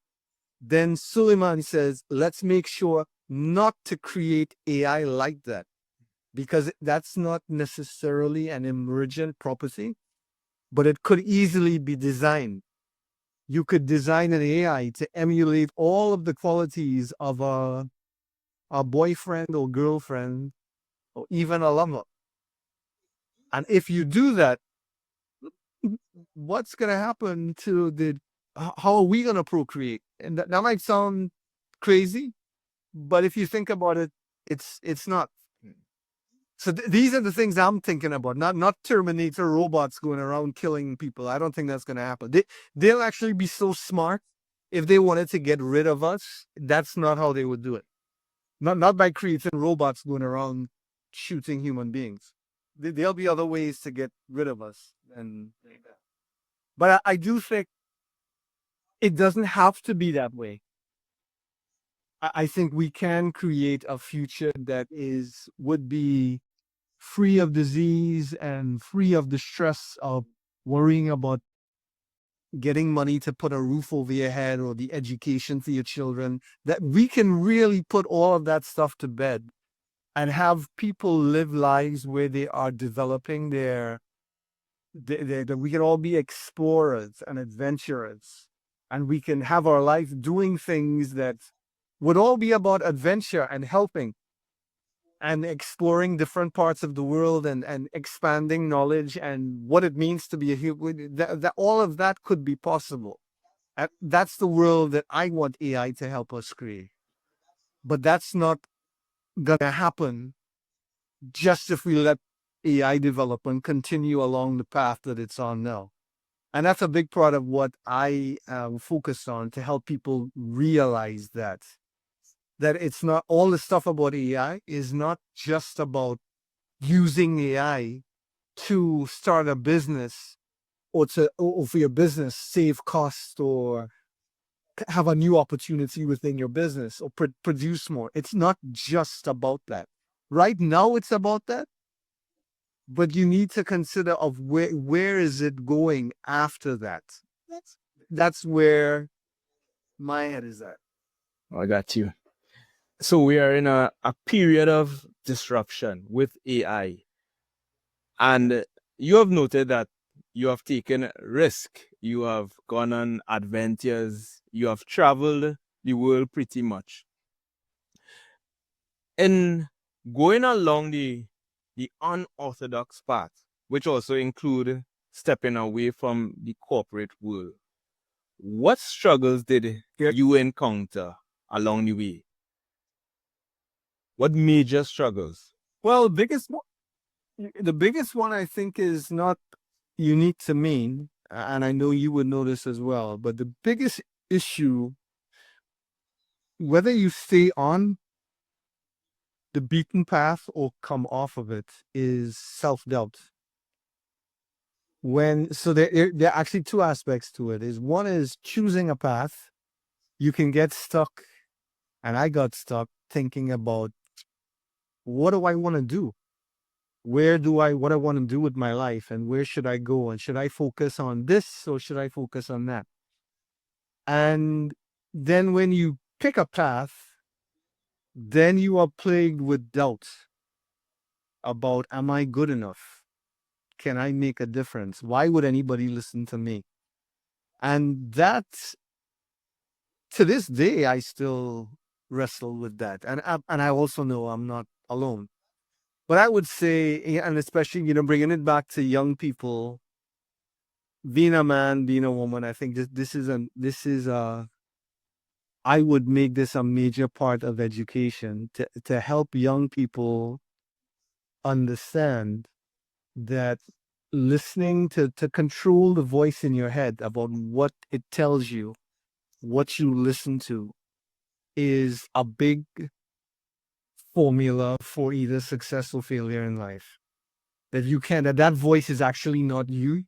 Then Suleiman says, let's make sure not to create AI like that, because that's not necessarily an emergent property, but it could easily be designed. You could design an AI to emulate all of the qualities of a boyfriend or girlfriend or even a lover. And if you do that, what's going to happen to how are we going to procreate? And that might sound crazy, but if you think about it, it's not. So these are the things I'm thinking about, not Terminator robots going around killing people. I don't think that's going to happen. They'll actually be so smart if they wanted to get rid of us. That's not how they would do it. Not by creating robots going around shooting human beings. There'll be other ways to get rid of us. But I do think it doesn't have to be that way. I think we can create a future that would be free of disease and free of the stress of worrying about getting money to put a roof over your head or the education for your children, that we can really put all of that stuff to bed and have people live lives where they are developing that we can all be explorers and adventurers, and we can have our life doing things that would all be about adventure and helping and exploring different parts of the world and expanding knowledge and what it means to be a human. That all of that could be possible. And that's the world that I want AI to help us create. But that's not gonna happen just if we let AI development continue along the path that it's on now. And that's a big part of what I focus on, to help people realize that it's not all the stuff about AI is not just about using AI to start a business or for your business save costs or have a new opportunity within your business or produce more. It's not just about that. Right now it's about that, but you need to consider of where is it going after that. That's where my head is at. I got you. So we are in a period of disruption with AI. And you have noted that you have taken risk. You have gone on adventures. You have traveled the world pretty much. In going along the unorthodox path, which also include stepping away from the corporate world, what struggles did you encounter along the way? What major struggles? Well, the biggest one I think is not unique to me, and I know you would know this as well. But the biggest issue, whether you stay on the beaten path or come off of it, is self-doubt. There are actually two aspects to it. Is one is choosing a path. You can get stuck, and I got stuck thinking about, what do I want to do? What I want to do with my life, and where should I go? And should I focus on this or should I focus on that? And then when you pick a path, then you are plagued with doubt about, am I good enough? Can I make a difference? Why would anybody listen to me? And that, to this day, I still wrestle with that. And I also know I'm not alone. But I would say, and especially, bringing it back to young people, being a man, being a woman, I think I would make this a major part of education to help young people understand that listening to control the voice in your head about what it tells you, what you listen to, is a big formula for either success or failure in life. That voice is actually not you.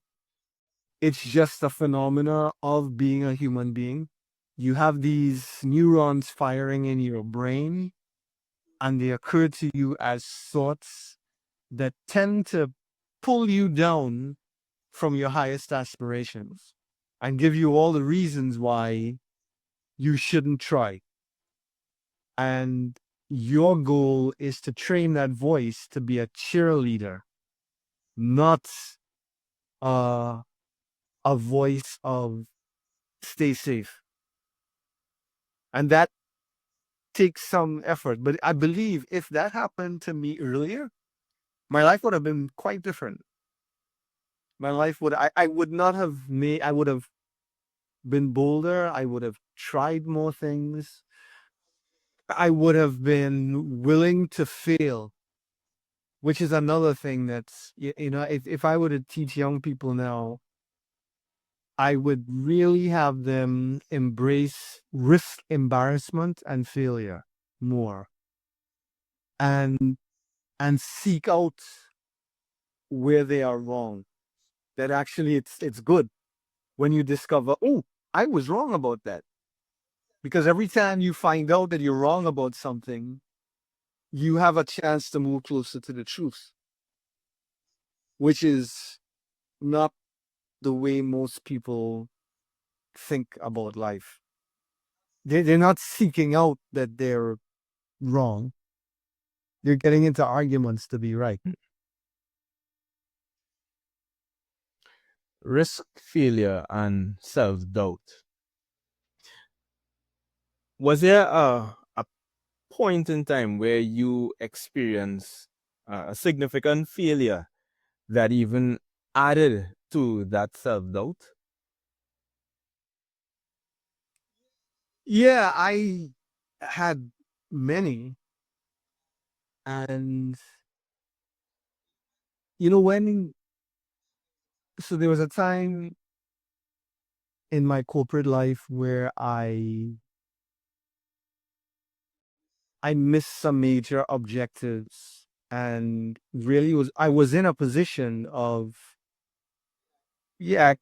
It's just a phenomena of being a human being. You have these neurons firing in your brain, and they occur to you as thoughts that tend to pull you down from your highest aspirations and give you all the reasons why you shouldn't try. And your goal is to train that voice to be a cheerleader, not uh, a voice of stay safe. And that takes some effort. But I believe if that happened to me earlier, my life would have been quite different. My life would, I would not have made, I would have been bolder. I would have tried more things. I would have been willing to fail, which is another thing that's, if I were to teach young people now, I would really have them embrace risk, embarrassment, and failure more, and seek out where they are wrong. That actually it's good when you discover, oh, I was wrong about that. Because every time you find out that you're wrong about something, you have a chance to move closer to the truth, which is not the way most people think about life. They're not seeking out that they're wrong. They're getting into arguments to be right. Risk, failure, and self doubt. Was there a point in time where you experienced a significant failure that even added to that self doubt? Yeah, I had many. And, when, so there was a time in my corporate life where I missed some major objectives, and really I was in a position of, yeah,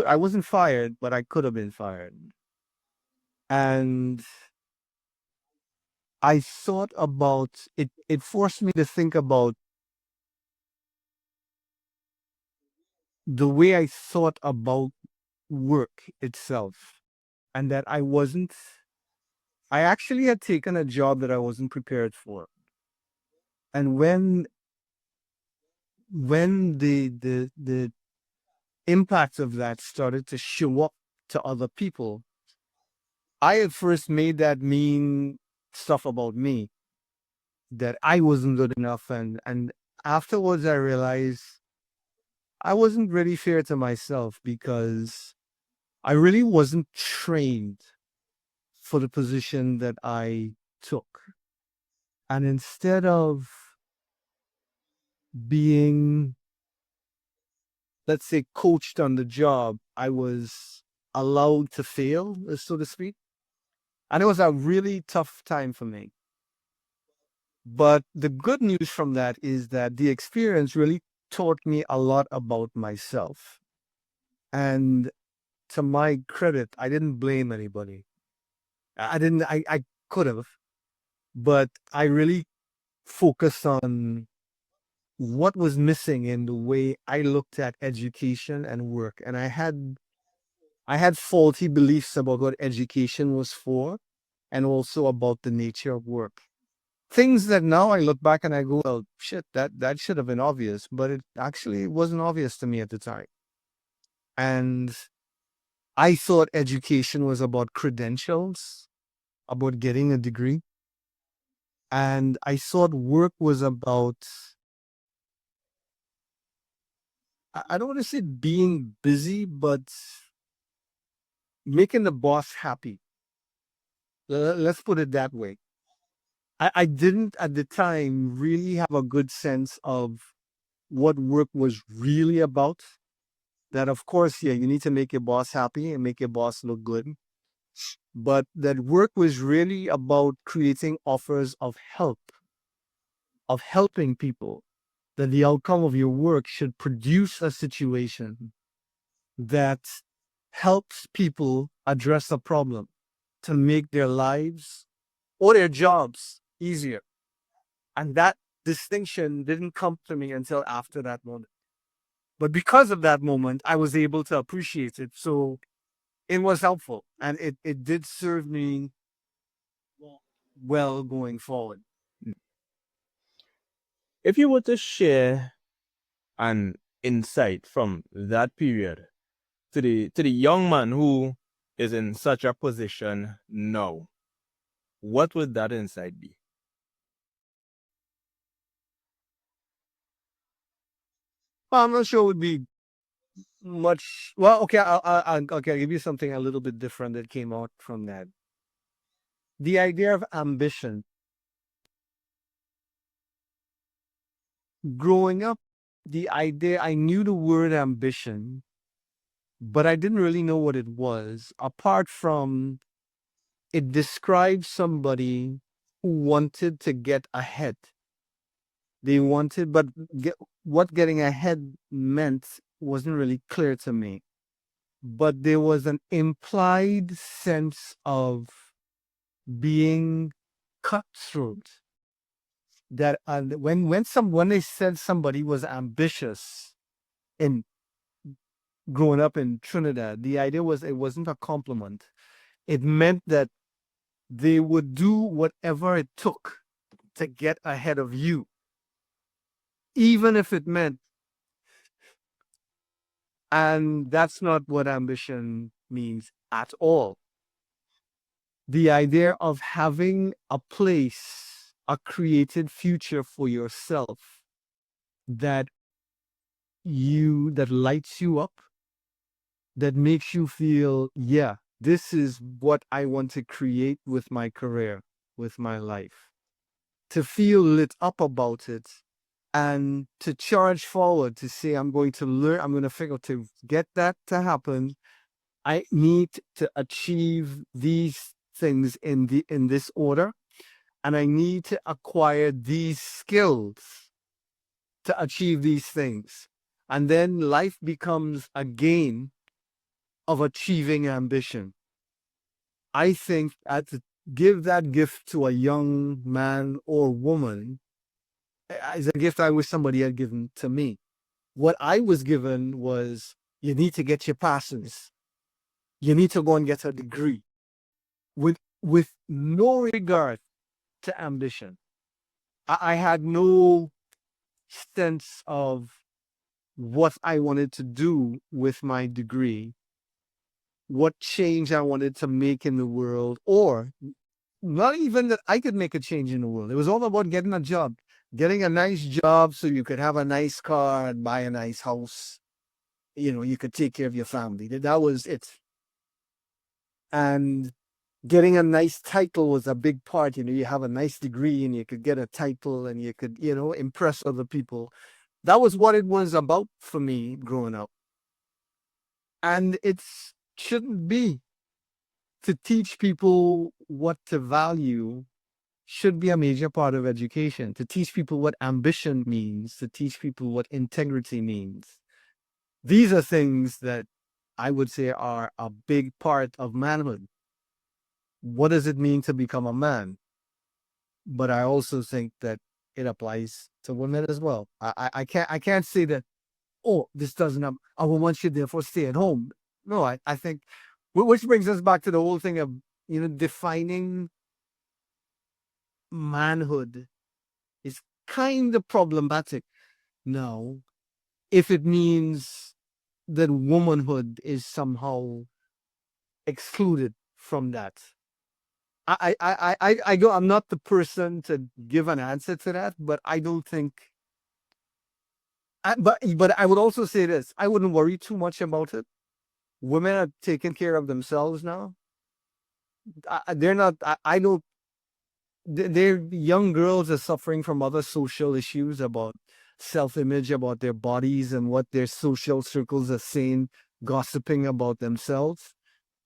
I wasn't fired, but I could have been fired. And I thought about it. It forced me to think about the way I thought about work itself, and that I actually had taken a job that I wasn't prepared for. And when the impact of that started to show up to other people, I at first made that mean stuff about me, that I wasn't good enough, and afterwards I realized I wasn't really fair to myself, because I really wasn't trained for the position that I took. And instead of being, let's say, coached on the job, I was allowed to fail, so to speak. And it was a really tough time for me. But the good news from that is that the experience really taught me a lot about myself. And to my credit, I didn't blame anybody. I could have, but I really focused on what was missing in the way I looked at education and work. And I had faulty beliefs about what education was for, and also about the nature of work. Things that now I look back and I go, well, shit, that should have been obvious, but it actually wasn't obvious to me at the time. And I thought education was about credentials, about getting a degree. And I thought work was about, I don't want to say being busy, but making the boss happy. Let's put it that way. I didn't at the time really have a good sense of what work was really about. That, of course, yeah, you need to make your boss happy and make your boss look good. But that work was really about creating offers of help, of helping people. That the outcome of your work should produce a situation that helps people address a problem, to make their lives or their jobs easier. And that distinction didn't come to me until after that moment. But because of that moment, I was able to appreciate it. So it was helpful, and it did serve me well going forward. If you were to share an insight from that period to the young man who is in such a position now, what would that insight be? Well, I'm not sure it would be much. Well, okay, okay, I'll give you something a little bit different that came out from that. The idea of ambition. Growing up, the idea, I knew the word ambition, but I didn't really know what it was, apart from it describes somebody who wanted to get ahead. They wanted, but what getting ahead meant wasn't really clear to me. But there was an implied sense of being cutthroat. That when they said somebody was ambitious in growing up in Trinidad, the idea was it wasn't a compliment. It meant that they would do whatever it took to get ahead of you, even if it meant, and that's not what ambition means at all. The idea of having a place, a created future for yourself that that lights you up, that makes you feel, yeah, this is what I want to create with my career, with my life. To feel lit up about it and to charge forward to say, I'm going to learn, I'm going to figure to get that to happen. I need to achieve these things in this order, and I need to acquire these skills to achieve these things. And then life becomes a game of achieving ambition. I think to give that gift to a young man or woman is a gift I wish somebody had given to me. What I was given was you need to get your passes. You need to go and get a degree with no regard to ambition. I had no sense of what I wanted to do with my degree, what change I wanted to make in the world, or not even that I could make a change in the world. It was all about getting a job, getting a nice job so you could have a nice car and buy a nice house. You could take care of your family. That was it. And getting a nice title was a big part. You have a nice degree and you could get a title and you could, impress other people. That was what it was about for me growing up. And it shouldn't be. To teach people what to value should be a major part of education. To teach people what ambition means, to teach people what integrity means. These are things that I would say are a big part of manhood. What does it mean to become a man? But I also think that it applies to women as well. I can't say that, oh, this doesn't have, I will want you therefore stay at home. No, I think, which brings us back to the whole thing of, defining manhood is kind of problematic now if it means that womanhood is somehow excluded from that. I'm not the person to give an answer to that, but I don't think. But I would also say this: I wouldn't worry too much about it. Women are taking care of themselves now. They're not. I don't. Their young girls are suffering from other social issues about self-image, about their bodies, and what their social circles are saying, gossiping about themselves.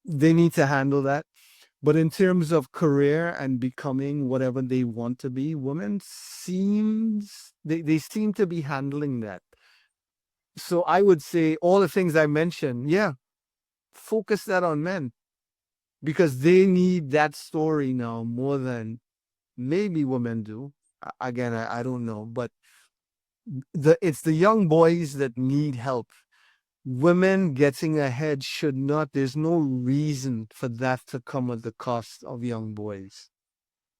They need to handle that. But in terms of career and becoming whatever they want to be, women they seem to be handling that. So I would say all the things I mentioned, yeah, focus that on men because they need that story now more than maybe women do. Again, I don't know, but it's the young boys that need help. women getting ahead should not, there's no reason for that to come at the cost of young boys.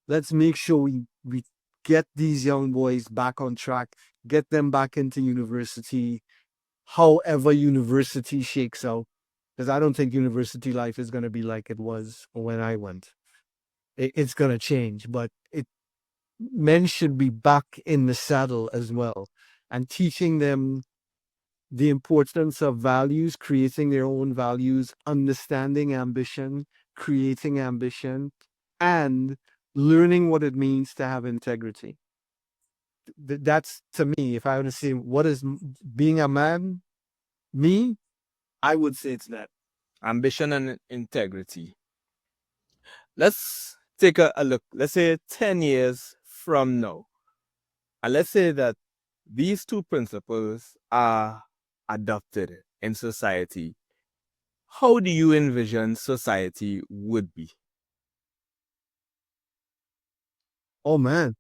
Let's make sure we get these young boys back on track, get them back into university, however university shakes out. Because I don't think university life is going to be like it was when I went. It's going to change, but men should be back in the saddle as well, and teaching them the importance of values, creating their own values, understanding ambition, creating ambition, and learning what it means to have integrity. That's to me, if I were to say what is being a man, me, I would say it's that. Ambition and integrity. Let's take a look. Let's say 10 years from now. And let's say that these two principles are adopted in society. How do you envision society would be? Oh man,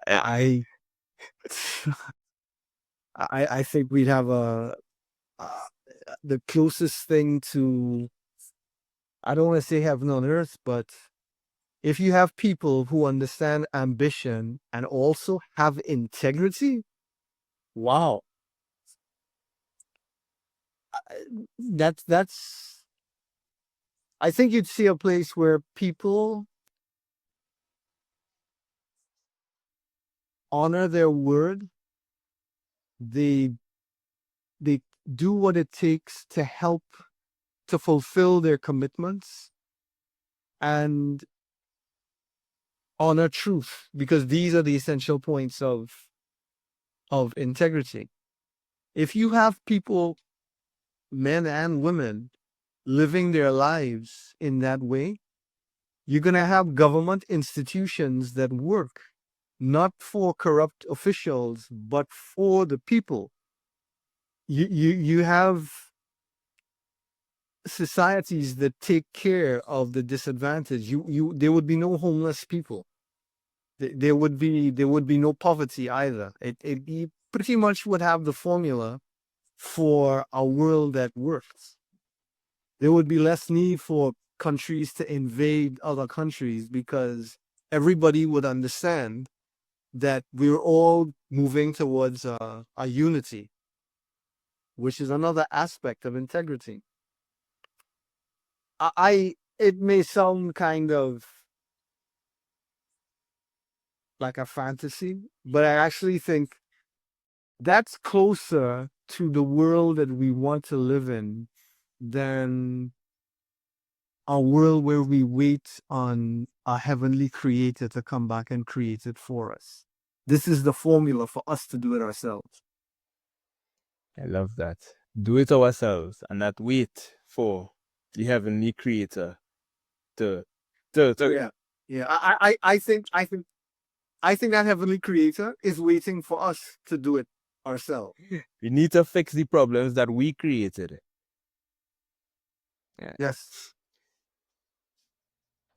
I I think we'd have uh, the closest thing to, I don't want to say heaven on earth, but if you have people who understand ambition and also have integrity, wow, that's. I think you'd see a place where people honor their word. They they do what it takes to help to fulfill their commitments and honor truth, because these are the essential points of integrity. If you have people, men and women, living their lives in that way, you're going to have government institutions that work not for corrupt officials, but for the people. You have societies that take care of the disadvantaged. There would be no homeless people. There would be no poverty either. You pretty much would have the formula for a world that works. There would be less need for countries to invade other countries, because everybody would understand that we're all moving towards a unity, which is another aspect of integrity. It may sound kind of like a fantasy, but I actually think that's closer to the world that we want to live in than a world where we wait on a heavenly creator to come back and create it for us. This is the formula for us to do it ourselves. I love that. Do it ourselves and not wait for the heavenly creator to Yeah. Yeah. I think that heavenly creator is waiting for us to do it ourselves. we need to fix the problems that we created. Yeah. Yes.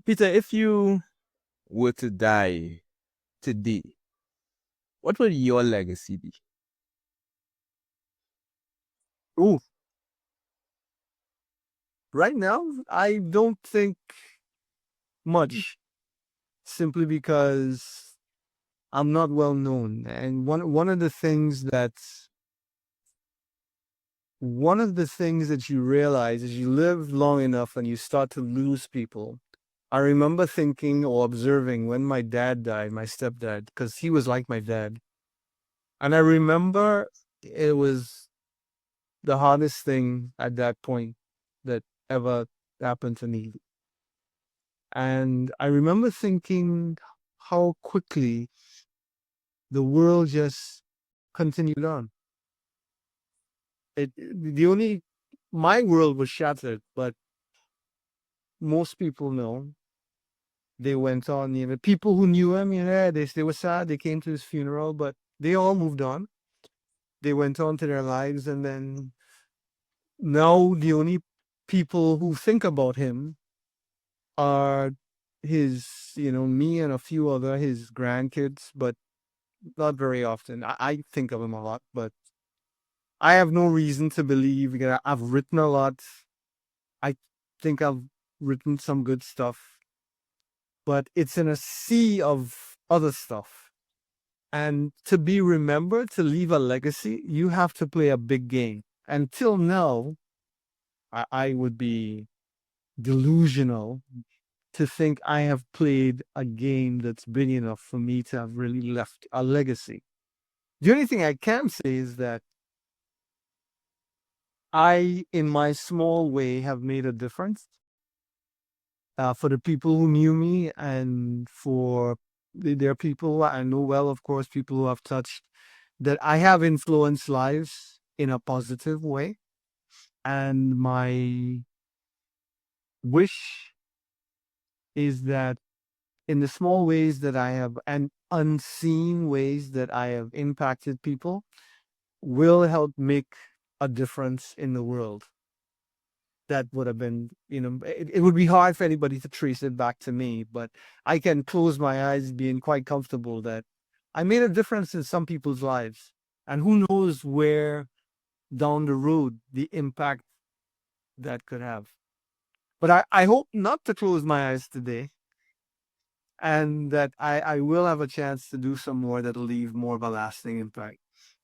Peter, if you were to die today, what would your legacy be? Ooh. Right now, I don't think much, simply because I'm not well known. And one of the things that you realize as you live long enough and you start to lose people. I remember thinking or observing when my dad died, my stepdad, because he was like my dad. And I remember it was the hardest thing at that point that ever happened to me. And I remember thinking how quickly the world just continued on. The only, my world was shattered, but most people know they went on. People who knew him, they were sad. They came to his funeral, but they all moved on. They went on to their lives, and then now the only people who think about him are me and a few other his grandkids, but not very often. I think of him a lot, but I have no reason to believe that I've written a lot. I think I've written some good stuff, but it's in a sea of other stuff. And to be remembered, to leave a legacy, you have to play a big game. Until now, I would be delusional to think I have played a game that's big enough for me to have really left a legacy. The only thing I can say is that I, in my small way, have made a difference for the people who knew me and for there are people I know well, of course, people who have touched that I have influenced lives in a positive way. And my wish is that in the small ways that I have and unseen ways that I have impacted people will help make a difference in the world. That would have been, it would be hard for anybody to trace it back to me, but I can close my eyes being quite comfortable that I made a difference in some people's lives. And who knows where down the road the impact that could have. But I hope not to close my eyes today and that I will have a chance to do some more that'll leave more of a lasting impact.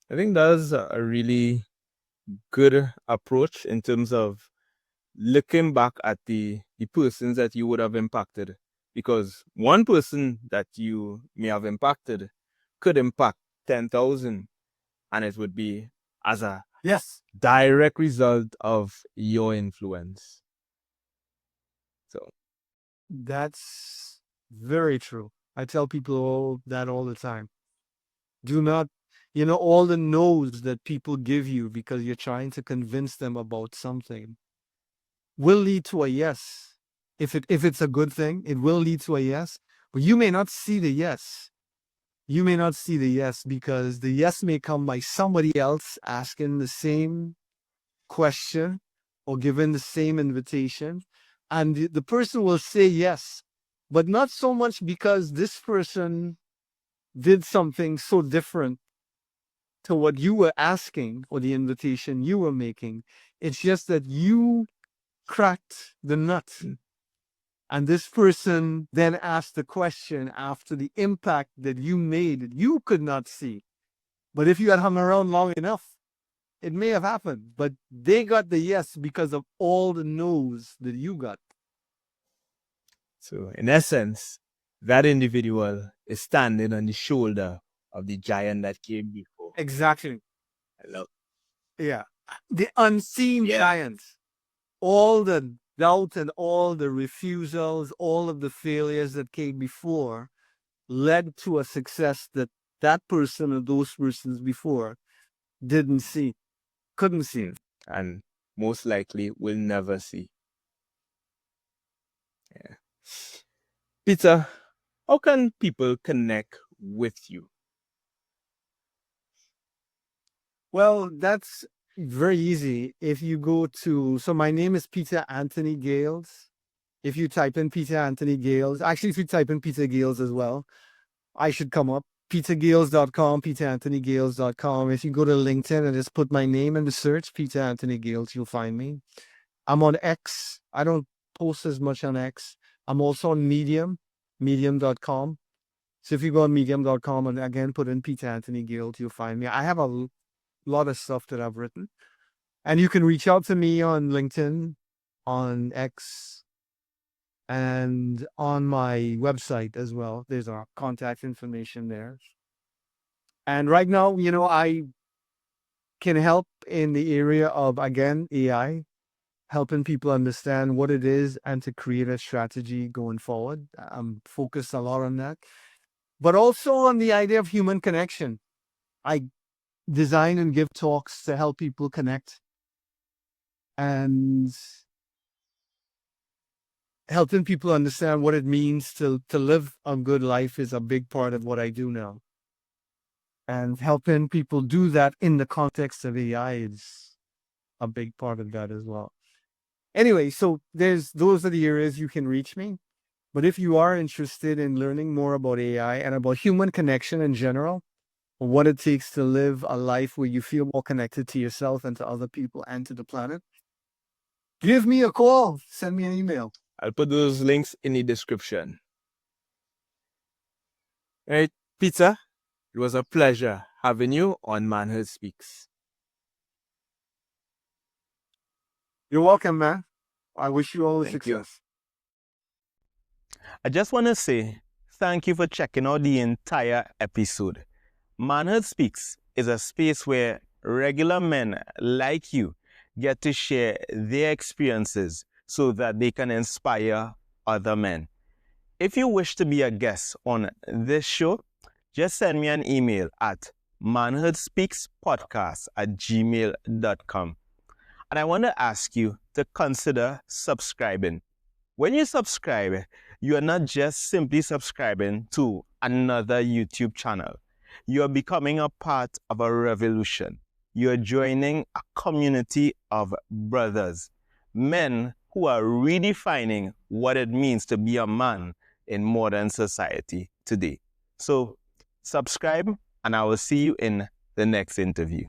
I think that's a really good approach in terms of looking back at the persons that you would have impacted. Because one person that you may have impacted could impact 10,000, and it would be as a Yes, direct result of your influence. So, that's very true. I tell people that all the time. Do not, all the no's that people give you because you're trying to convince them about something will lead to a yes. If it's a good thing, it will lead to a yes. But you may not see the yes. You may not see the yes because the yes may come by somebody else asking the same question or giving the same invitation. And the person will say yes, but not so much because this person did something so different to what you were asking or the invitation you were making. It's just that you cracked the nut. And this person then asked the question after the impact that you made that you could not see. But if you had hung around long enough, it may have happened. But they got the yes because of all the no's that you got. so in essence, that individual is standing on the shoulder of the giant that came before. Exactly. I love. Yeah. The unseen giants. All the doubt and all the refusals, all of the failures that came before led to a success that that person or those persons before didn't see, couldn't see. And most likely will never see. Yeah. Peter, how can people connect with you? Well, that's very easy. If you go to, so my name is Peter Anthony Gales. If you type in Peter Anthony Gales, actually, if you type in Peter Gales as well, I should come up. PeterGales.com, PeterAnthonyGales.com. If you go to LinkedIn and just put my name in the search, Peter Anthony Gales, you'll find me. I'm on X. I don't post as much on X. I'm also on Medium, medium.com. So if you go on medium.com and again put in Peter Anthony Gales, you'll find me. I have a lot of stuff that I've written. And you can reach out to me on LinkedIn, on X, and on my website as well. There's our contact information there. And right now, I can help in the area of, again, AI, helping people understand what it is and to create a strategy going forward. I'm focused a lot on that, but also on the idea of human connection. I design and give talks to help people connect, and helping people understand what it means to live a good life is a big part of what I do now. And helping people do that in the context of AI is a big part of that as well. Anyway, so those are the areas you can reach me. But if you are interested in learning more about AI and about human connection in general, what it takes to live a life where you feel more connected to yourself and to other people and to the planet, give me a call. Send me an email. I'll put those links in the description. All right, Peter, it was a pleasure having you on Manhood Speaks. You're welcome, man. I wish you all the Thank you. success. I just want to say thank you for checking out the entire episode. Manhood Speaks is a space where regular men like you get to share their experiences so that they can inspire other men. If you wish to be a guest on this show, just send me an email at manhoodspeakspodcast@gmail.com. And I want to ask you to consider subscribing. When you subscribe, you are not just simply subscribing to another YouTube channel. You are becoming a part of a revolution. You are joining a community of brothers, men who are redefining what it means to be a man in modern society today. So subscribe, and I will see you in the next interview.